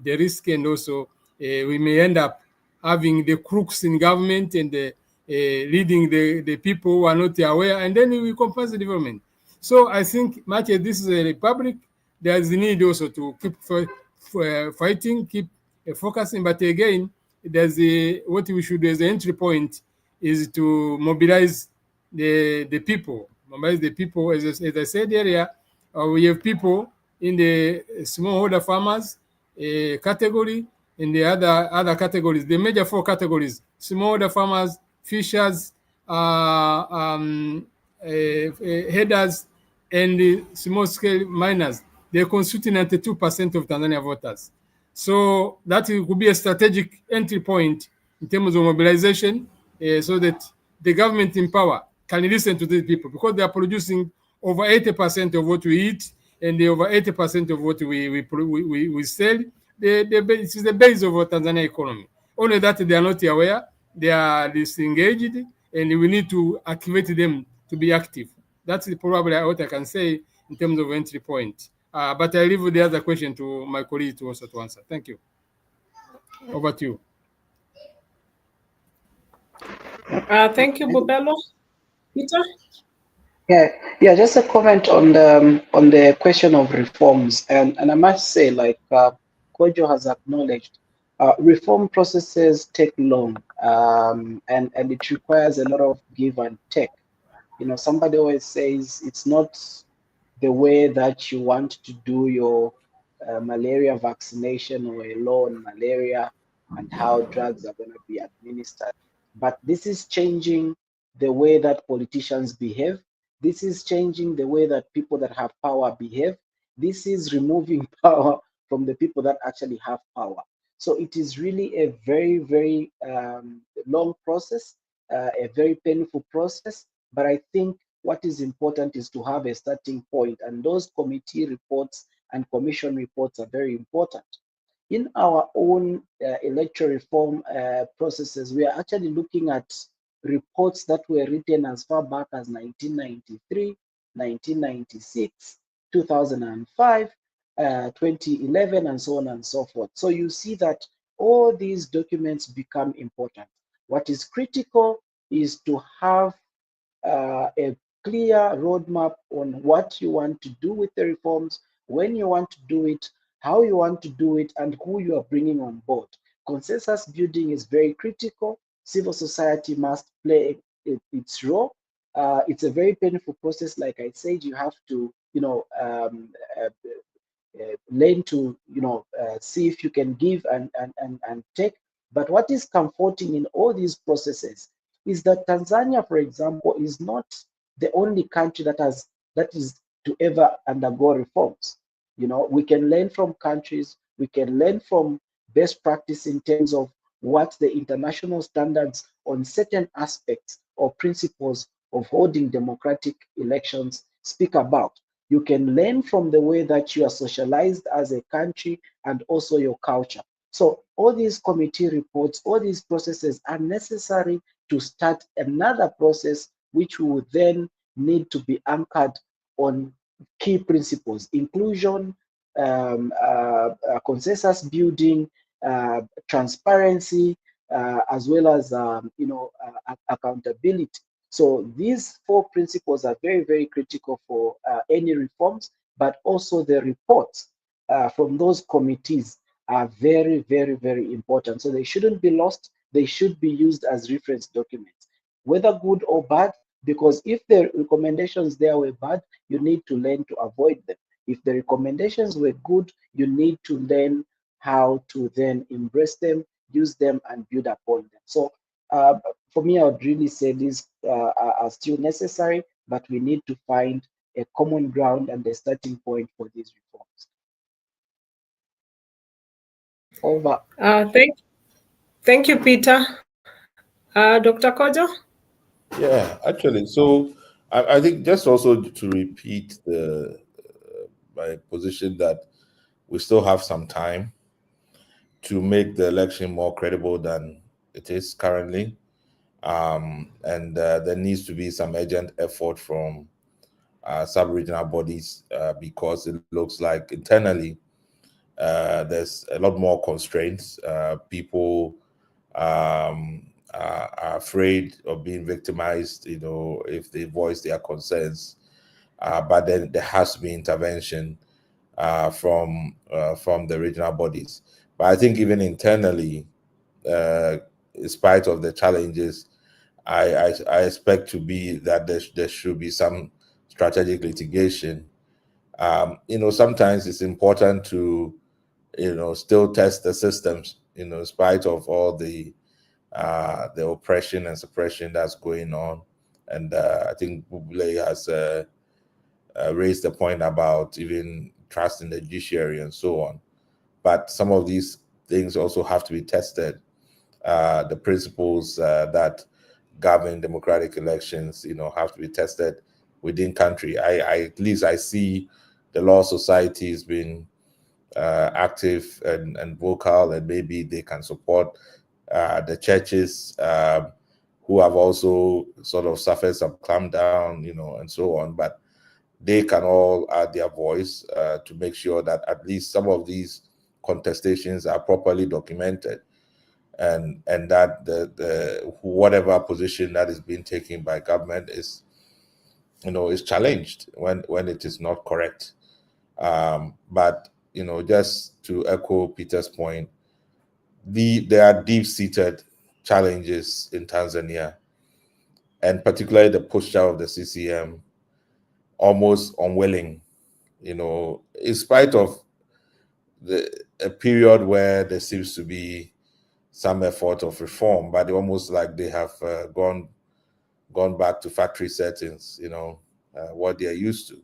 risk, and also we may end up having the crooks in government and leading the people who are not aware, and then we compromise the development. So I think much as this is a republic, there is the need also to keep fighting, keep focusing. But again, there's what we should do as an entry point is to mobilize the people. Mobilize the people. As I said earlier, we have people in the smallholder farmers category, in the other categories, the major 4 categories: smallholder farmers, fishers, headers, and the small-scale miners. They constitute 92% of Tanzania voters. So that could be a strategic entry point in terms of mobilization, so that the government in power can listen to these people, because they are producing over 80% of what we eat and over 80% of what we sell. It is the base of our Tanzania economy. Only that they are not aware, they are disengaged, and we need to activate them to be active. That's probably what I can say in terms of entry point. But I leave the other question to my colleague to also to answer. Thank you. Over to you. Thank you, Bubelo. Peter? Yeah, just a comment on the question of reforms, and I must say, like Kojo has acknowledged, reform processes take long, and it requires a lot of give and take. You know, somebody always says it's not the way that you want to do your malaria vaccination or a law on malaria and how drugs are going to be administered. But this is changing the way that politicians behave. This is changing the way that people that have power behave. This is removing power from the people that actually have power. So it is really a very, very long process, a very painful process. But I think what is important is to have a starting point, and those committee reports and commission reports are very important. In our own electoral reform processes, we are actually looking at reports that were written as far back as 1993, 1996, 2005, 2011, and so on and so forth. So you see that all these documents become important. What is critical is to have a clear roadmap on what you want to do with the reforms, when you want to do it, how you want to do it, and who you are bringing on board. Consensus building is very critical. Civil society must play its role. It's a very painful process. Like I said, you have to, learn to, see if you can give and take. But what is comforting in all these processes is that Tanzania, for example, is not the only country that is to ever undergo reforms. You know, we can learn from countries, we can learn from best practice in terms of what the international standards on certain aspects or principles of holding democratic elections speak about. You can learn from the way that you are socialized as a country and also your culture. So all these committee reports, all these processes are necessary to start another process, which will then need to be anchored on key principles: inclusion, consensus building, transparency, as well as accountability. So these 4 principles are very, very critical for any reforms, but also the reports from those committees are very, very, very important. So they shouldn't be lost. They should be used as reference documents, whether good or bad, because if the recommendations there were bad, you need to learn to avoid them. If the recommendations were good, you need to learn how to then embrace them, use them, and build upon them. So for me, I would really say these are still necessary, but we need to find a common ground and a starting point for these reforms. Over. Thank you, Peter. Dr. Kojo? Yeah, actually, so I think just also to repeat my position that we still have some time to make the election more credible than it is currently. And there needs to be some urgent effort from sub-regional bodies because it looks like internally there's a lot more constraints. People are afraid of being victimized, if they voice their concerns. But then there has to be intervention from the regional bodies. But I think even internally, in spite of the challenges, I expect to be that there should be some strategic litigation. Sometimes it's important to, still test the systems in spite of all the oppression and suppression that's going on. And I think Bubule has raised the point about even trust in the judiciary and so on. But some of these things also have to be tested. The principles that govern democratic elections, have to be tested within country. At least I see the Law Society has been active and vocal, and maybe they can support the churches who have also sort of suffered some clampdown, and so on. But they can all add their voice to make sure that at least some of these contestations are properly documented, and that the whatever position that is being taken by government is challenged when it is not correct. But just to echo Peter's point, there are deep-seated challenges in Tanzania, and particularly the posture of the CCM, almost unwilling, in spite of a period where there seems to be some effort of reform, but almost like they have gone back to factory settings, what they are used to.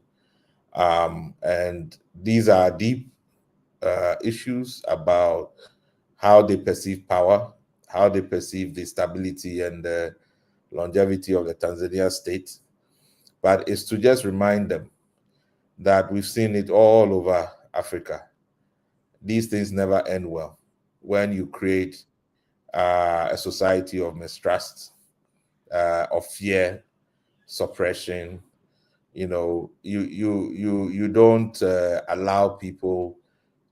And these are deep issues about how they perceive power, how they perceive the stability and the longevity of the Tanzania state. But it's to just remind them that we've seen it all over Africa. These things never end well. When you create a society of mistrust, of fear, suppression, you don't allow people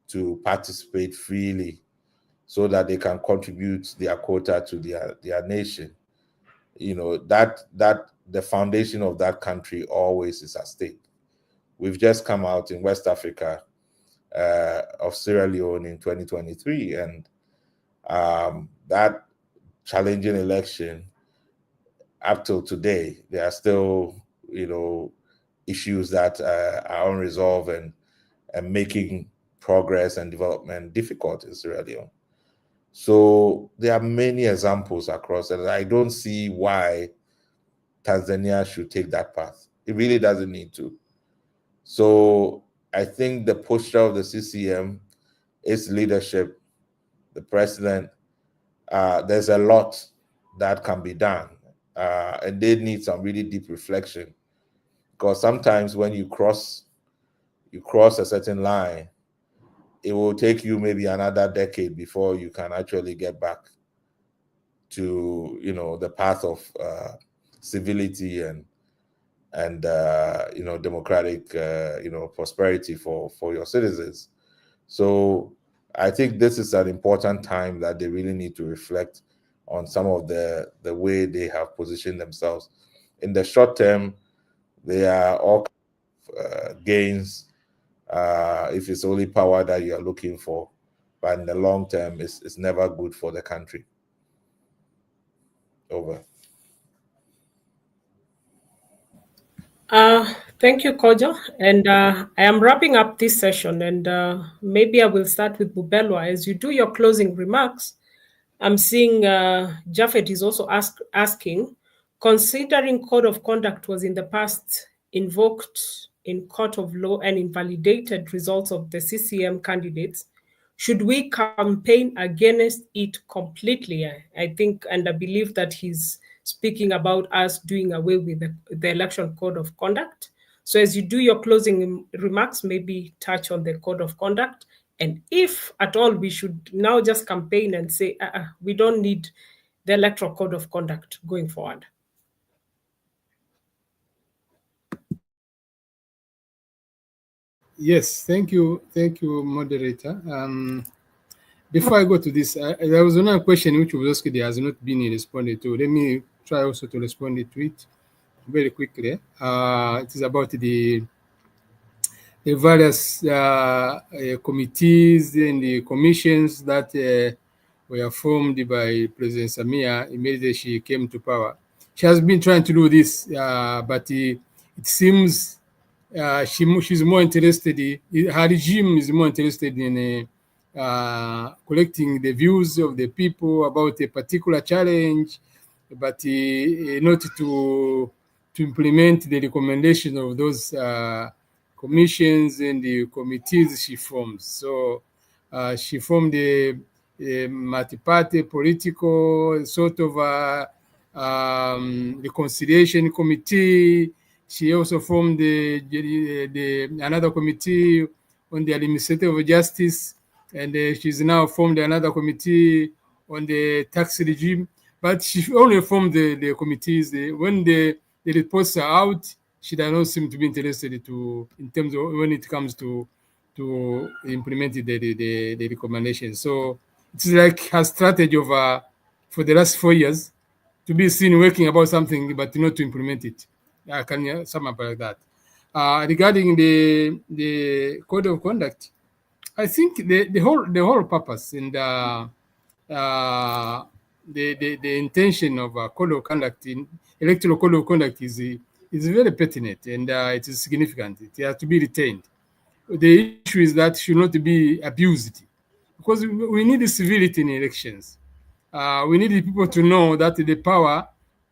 to participate freely so that they can contribute their quota to their nation. That the foundation of that country always is at stake. We've just come out in West Africa of Sierra Leone in 2023, and that challenging election, up till today, there are still issues that are unresolved and making progress and development difficult in Sierra Leone. So there are many examples across, and I don't see why Tanzania should take that path. It really doesn't need to. So I think the posture of the CCM, its leadership, the president, there's a lot that can be done, and they need some really deep reflection, because sometimes when you cross a certain line, it will take you maybe another decade before you can actually get back to the path of civility and democratic prosperity for your citizens. So I think this is an important time that they really need to reflect on some of the way they have positioned themselves. In the short term, they are all gains if it's only power that you are looking for, but in the long term, it's never good for the country. Over. Thank you, Kojo. And I am wrapping up this session, and maybe I will start with Bubelwa. As you do your closing remarks, I'm seeing Japhet is also asking, considering code of conduct was in the past invoked in court of law and invalidated results of the CCM candidates, should we campaign against it completely? I think, and I believe that he's speaking about us doing away with the election code of conduct. So as you do your closing remarks, maybe touch on the code of conduct. And if at all, we should now just campaign and say, we don't need the electoral code of conduct going forward. Yes, thank you, moderator. Before I go to this, there was another question which was asked that has not been responded to. Let me try also to respond to it very quickly. It is about the various committees and the commissions that were formed by President Samia immediately she came to power. She has been trying to do this, but it seems she's more interested. Her regime is more interested in collecting the views of the people about a particular challenge, but not to implement the recommendation of those commissions and the committees she forms. So she formed a multi-party political sort of reconciliation committee. She also formed another committee on the administrative justice, and she's now formed another committee on the tax regime. But she only formed the committees. When the reports are out, she does not seem to be interested in terms of when it comes to implement the recommendations. So it's like her strategy of for the last 4 years to be seen working about something, but not to implement it. I can sum up like that. Regarding the code of conduct, I think the whole purpose and the intention of code of conduct in electoral code of conduct is very pertinent, and it is significant. It has to be retained. The issue is that it should not be abused, because we need civility in elections. We need the people to know that the power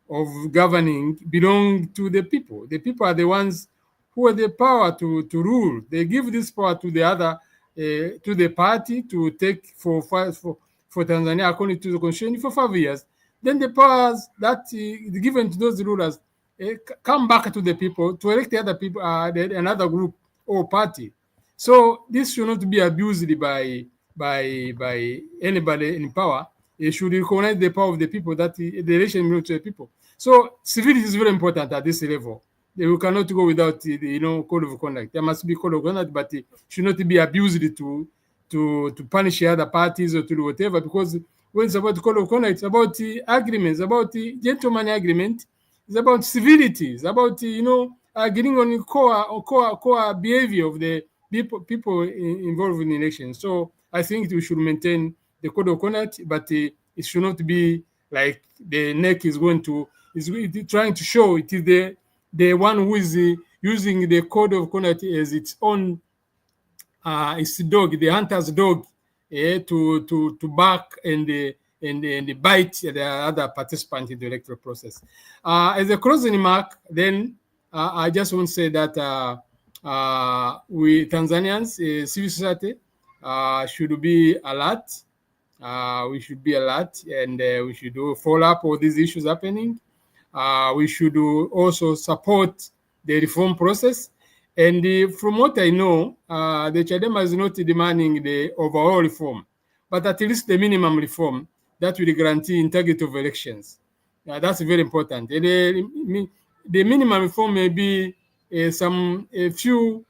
of governing belongs to the people. The people are the ones who have the power to rule. They give this power to the other, to the party to take for Tanzania according to the constitution for 5 years. Then the powers that is given to those rulers come back to the people to elect the other people, another group or party. So this should not be abused by anybody in power. It should recognize the power of the people, that the election belongs to the people. So civility is very important at this level. We cannot go without code of conduct. There must be code of conduct, but it should not be abused to punish other parties or to do whatever. Because when it's about code of conduct, it's about agreements, about the gentleman agreement. It's about civility. It's about agreeing on the core behavior of the people involved in elections. So I think we should maintain the code of conduct, but it should not be like the NEC is trying to show it is the one who is using the code of conduct as its own its dog, the hunter's dog, to bark and bite the other participant in the electoral process. As a closing remark, then I just want to say that we Tanzanians, civil society, should be alert. We should be alert, and we should follow up all these issues happening. We should also support the reform process. And from what I know, the Chadema is not demanding the overall reform, but at least the minimum reform that will guarantee integrity of elections. That's very important. And, the minimum reform may be a few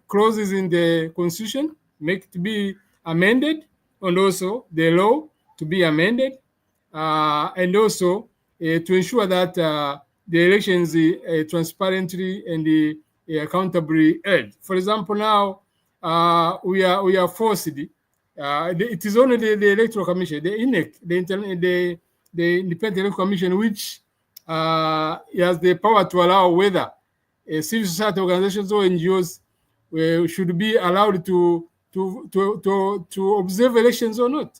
clauses in the Constitution make to be amended, and also the law to be amended, and also to ensure that the elections transparently and accountably held. For example, now we are forced. It is only the Electoral Commission, the INEC, the Independent Electoral Commission, which has the power to allow whether civil society organizations or NGOs should be allowed to observe elections or not.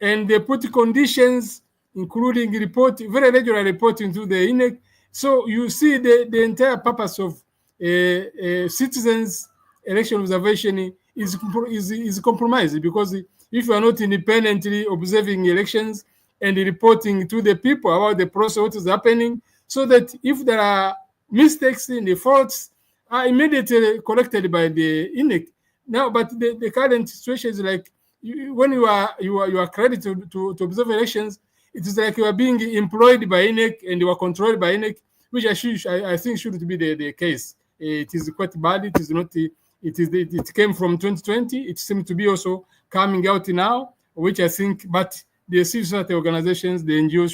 And they put conditions, including very regular reporting to the INEC. So you see the entire purpose of citizens' election observation is compromised, because if you are not independently observing elections and reporting to the people about the process, what is happening, so that if there are mistakes in the faults are immediately corrected by the INEC. Now, but the current situation is like when you are credited to observe elections, it is like you are being employed by INEC and you are controlled by INEC, which I think shouldn't be the case. It is quite bad. It is not. It came from 2020. It seems to be also coming out now, which I think. But the civil society organizations, the NGOs,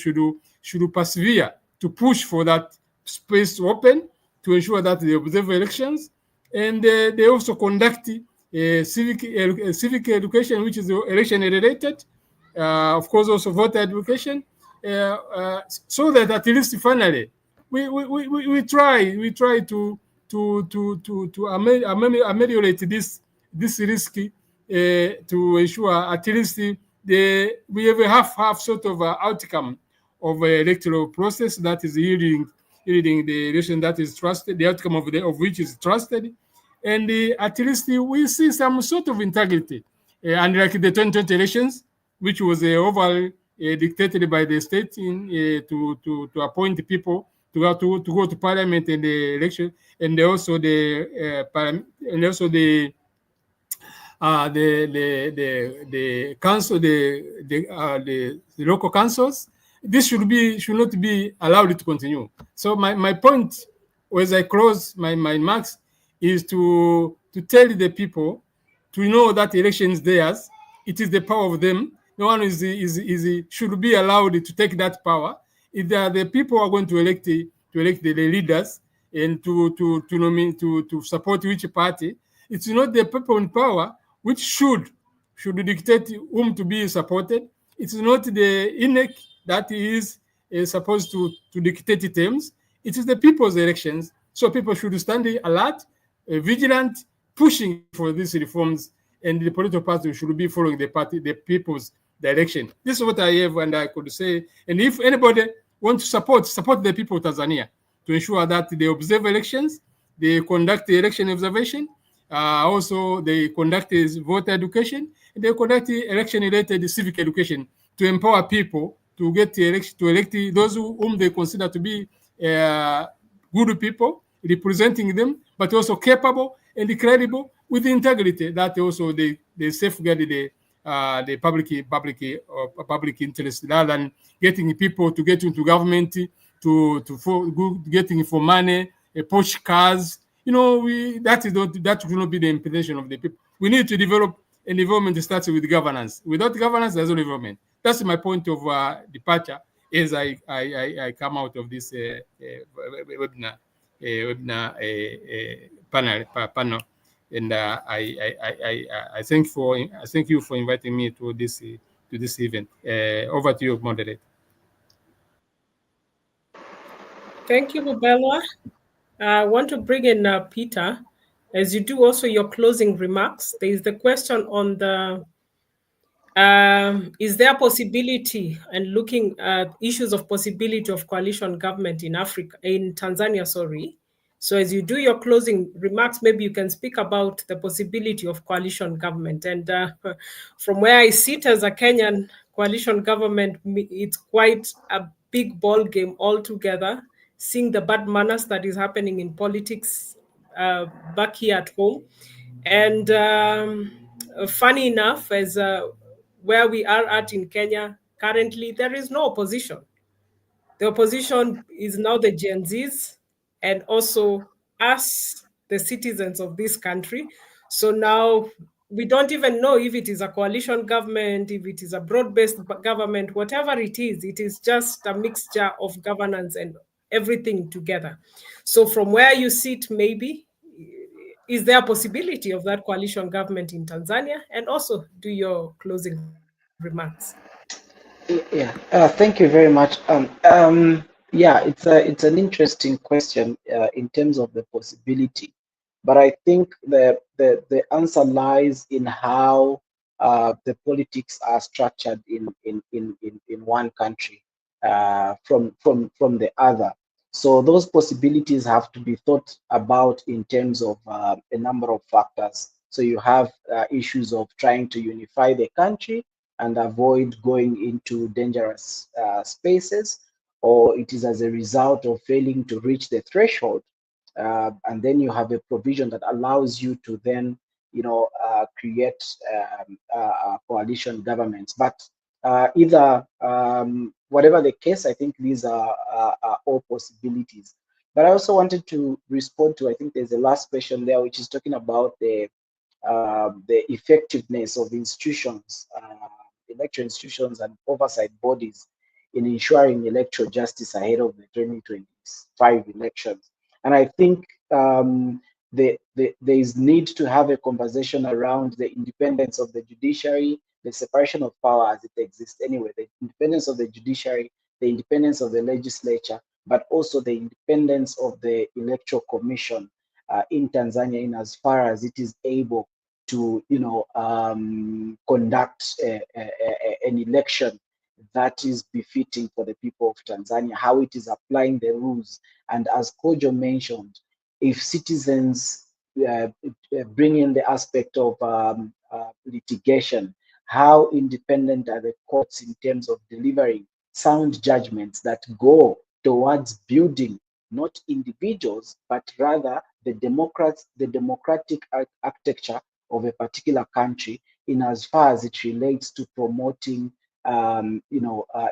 should persevere to push for that space to open, to ensure that they observe elections, and they also conduct civic education, which is election related. Of course, also voter education, so that at least finally we try to ameliorate this risky to ensure at least we have a half sort of outcome of electoral process that is yielding the election that is trusted, the outcome of which is trusted, and at least we see some sort of integrity. Unlike the 2020 elections, which was overall dictated by the state to appoint people to go to parliament in the election, and also the council, the local councils. This should not be allowed to continue. So my point, as I close my marks, is to tell the people to know that election is theirs. It is the power of them. No one should be allowed to take that power. If the people are going to elect the leaders and to support which party, it's not the people in power which should dictate whom to be supported. It's not the INEC that is supposed to dictate terms. It is the people's elections. So people should stand alert, vigilant, pushing for these reforms, and the political party should be following the people's direction. This is what I have and I could say. And if anybody wants to support the people of Tanzania to ensure that they observe elections, they conduct the election observation, also they conduct voter education, and they conduct election-related civic education to empower people to get elect those whom they consider to be good people, representing them, but also capable and credible with integrity. That also they safeguard the public interest rather than getting people to get into government getting for money, poach cars. That will not be the intention of the people. We need to develop an environment that starts with governance. Without governance, there's no development. That's my point of departure as I come out of this webinar panel. And I thank you for inviting me to this event. Over to you, moderator. Thank you, Bubelwa. I want to bring in Peter. As you do also your closing remarks, there is the question on the is there a possibility and looking at issues of possibility of coalition government in Tanzania, sorry. So as you do your closing remarks, maybe you can speak about the possibility of coalition government. And from where I sit as a Kenyan coalition government, it's quite a big ball game altogether, seeing the bad manners that is happening in politics back here at home. And funny enough, as where we are at in Kenya, currently there is no opposition. The opposition is now the Gen Zs and also us, the citizens of this country. So now we don't even know if it is a coalition government, if it is a broad-based government, whatever it is just a mixture of governance and everything together. So from where you sit, maybe, is there a possibility of that coalition government in Tanzania? And also do your closing remarks. Yeah, thank you very much. Yeah, it's an interesting question in terms of the possibility, but I think the answer lies in how the politics are structured in one country from the other. So those possibilities have to be thought about in terms of a number of factors. So you have issues of trying to unify the country and avoid going into dangerous spaces, or it is as a result of failing to reach the threshold. And then you have a provision that allows you to then, create coalition governments. But either, whatever the case, I think these are all possibilities. But I also wanted to respond to, I think there's a last question there, which is talking about the effectiveness of institutions, electoral institutions and oversight bodies in ensuring electoral justice ahead of the 2025 elections. And I think there is need to have a conversation around the independence of the judiciary, the separation of power as it exists anyway, the independence of the judiciary, the independence of the legislature, but also the independence of the Electoral Commission in Tanzania in as far as it is able to, conduct an election that is befitting for the people of Tanzania, how it is applying the rules. And as Kojo mentioned, if citizens bring in the aspect of litigation, how independent are the courts in terms of delivering sound judgments that go towards building not individuals, but rather the democratic architecture of a particular country, in as far as it relates to promoting,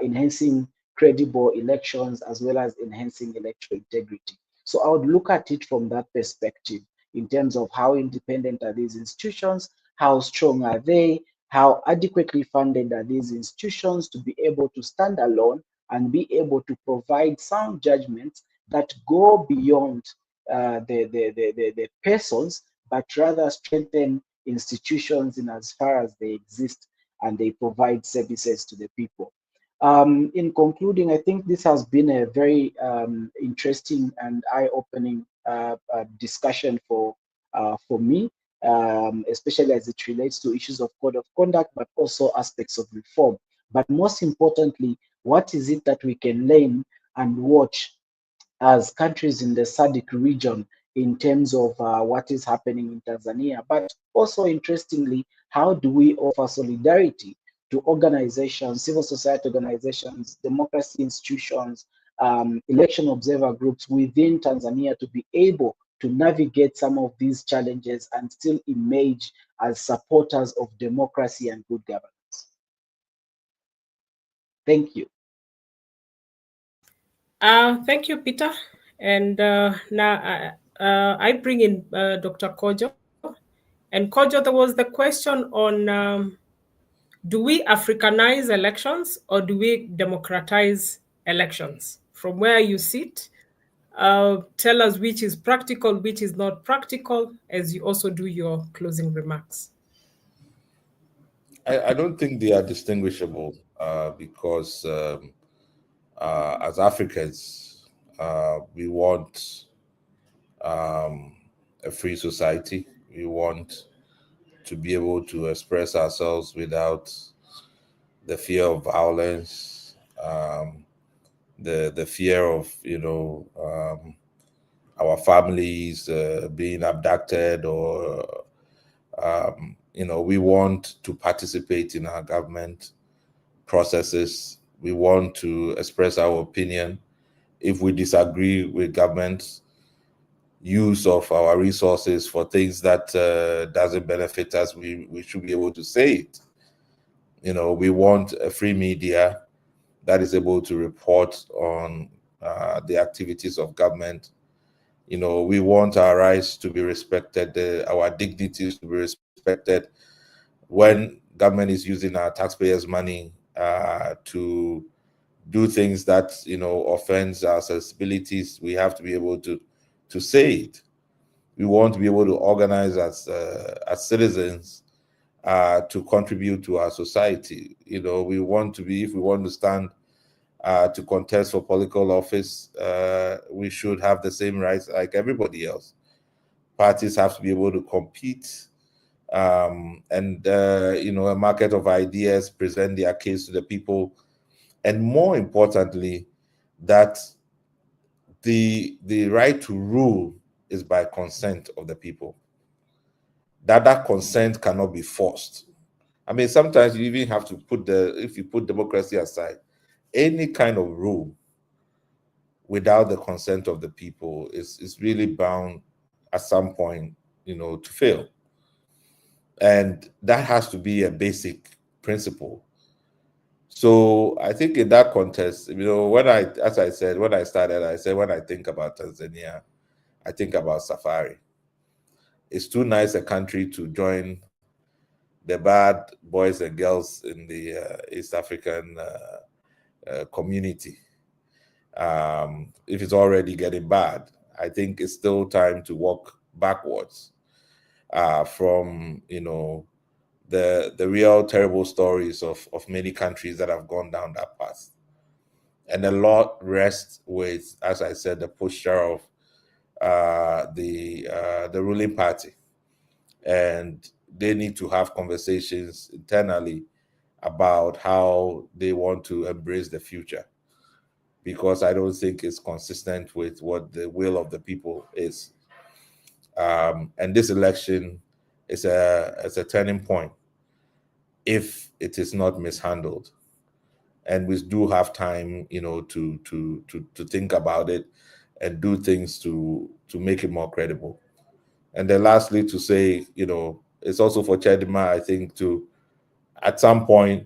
enhancing credible elections as well as enhancing electoral integrity. So I would look at it from that perspective in terms of how independent are these institutions, how strong are they, how adequately funded are these institutions to be able to stand alone and be able to provide sound judgments that go beyond the persons, but rather strengthen institutions in as far as they exist and they provide services to the people. In concluding, I think this has been a very interesting and eye-opening discussion for me, especially as it relates to issues of code of conduct, but also aspects of reform. But most importantly, what is it that we can learn and watch as countries in the SADC region in terms of what is happening in Tanzania? But also, interestingly, how do we offer solidarity to organizations, civil society organizations, democracy institutions, election observer groups within Tanzania to be able to navigate some of these challenges and still emerge as supporters of democracy and good governance? Thank you. Thank you, Peter. And now I bring in Dr. Kojo. And Kojo, there was the question on do we Africanize elections or do we democratize elections? From where you sit, tell us which is practical, which is not practical, as you also do your closing remarks. I don't think they are distinguishable because as Africans, we want a free society. We want to be able to express ourselves without the fear of violence, the fear of our families being abducted, or we want to participate in our government processes. We want to express our opinion. If we disagree with government's use of our resources for things that doesn't benefit us, we should be able to say it. We want a free media that is able to report on the activities of government. We want our rights to be respected, our dignities to be respected. When government is using our taxpayers' money to do things that offends our sensibilities, we have to be able to say it. We want to be able to organize as citizens to contribute to our society. We want to be, if we want to stand to contest for political office, we should have the same rights like everybody else. Parties have to be able to compete and a market of ideas, present their case to the people, and more importantly, that the right to rule is by consent of the people. That consent cannot be forced. I mean, sometimes you even have to if you put democracy aside, any kind of rule without the consent of the people is really bound at some point, to fail. And that has to be a basic principle. So I think in that context, as I said, when I started, I said, when I think about Tanzania, I think about safari. It's too nice a country to join the bad boys and girls in the East African community. If it's already getting bad, I think it's still time to walk backwards from the real terrible stories of many countries that have gone down that path. And a lot rests with, as I said, the posture of the ruling party. And they need to have conversations internally about how they want to embrace the future, because I don't think it's consistent with what the will of the people is. And this election is a turning point if it is not mishandled. And we do have time, to think about it and do things to make it more credible. And then lastly, to say, it's also for Chadema, I think, to at some point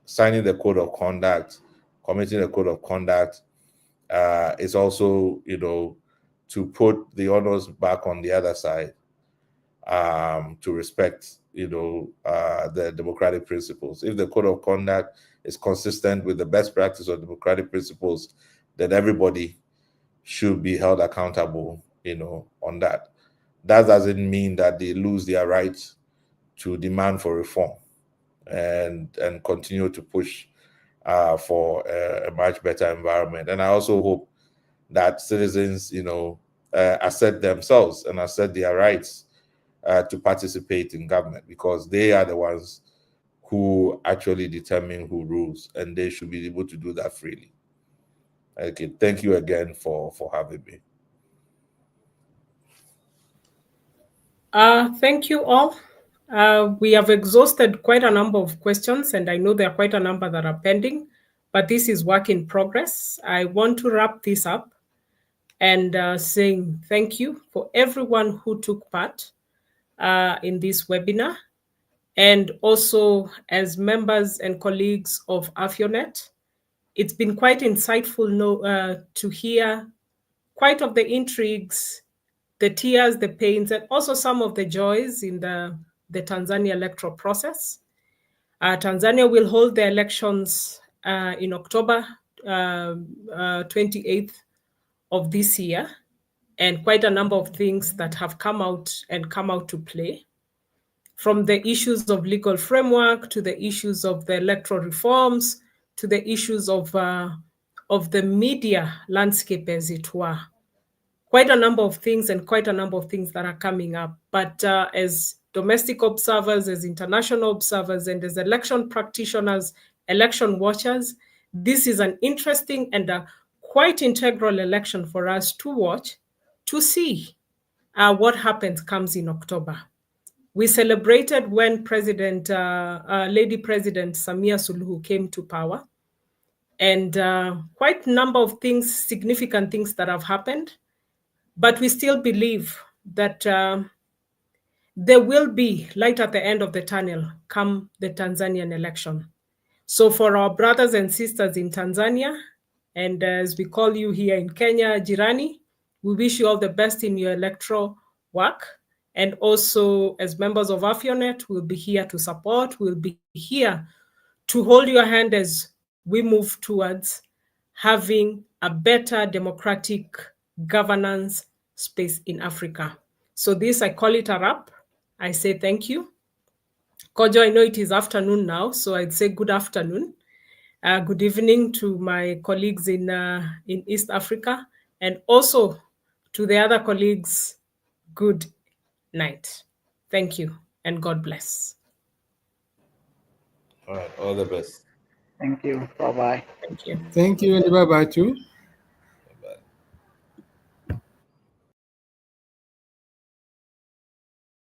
signing the code of conduct, committing a code of conduct, is also, to put the honors back on the other side, to respect, the democratic principles. If the code of conduct is consistent with the best practice of democratic principles, then everybody should be held accountable, on that. That doesn't mean that they lose their right to demand for reform and continue to push for a much better environment. And I also hope that citizens, assert themselves and assert their rights to participate in government, because they are the ones who actually determine who rules, and they should be able to do that freely. Okay, thank you again for having me. Thank you all. We have exhausted quite a number of questions, and I know there are quite a number that are pending, but this is work in progress. I want to wrap this up and saying thank you for everyone who took part in this webinar, and also as members and colleagues of AFIONET. It's been quite insightful to hear quite of the intrigues, the tears, the pains, and also some of the joys in the Tanzania electoral process. Tanzania will hold the elections in October 28th of this year, and quite a number of things that have come out to play, from the issues of legal framework to the issues of the electoral reforms to the issues of the media landscape, as it were. Quite a number of things and quite a number of things that are coming up. But as domestic observers, as international observers, and as election practitioners, election watchers, this is an interesting and a quite integral election for us to watch, to see what comes in October. We celebrated when Lady President Samia Suluhu came to power, and quite a number of things, significant things that have happened. But we still believe that there will be light at the end of the tunnel come the Tanzanian election. So for our brothers and sisters in Tanzania, and as we call you here in Kenya, Jirani, we wish you all the best in your electoral work. And also, as members of AFIONET, we'll be here to support. We'll be here to hold your hand as we move towards having a better democratic governance space in Africa. So this, I call it a wrap. I say thank you. Kojo, I know it is afternoon now, so I'd say good afternoon. Good evening to my colleagues in East Africa, and also to the other colleagues, good night. Thank you, and God bless. All right, all the best. Thank you. Bye-bye. Thank you. Thank you, and bye-bye too.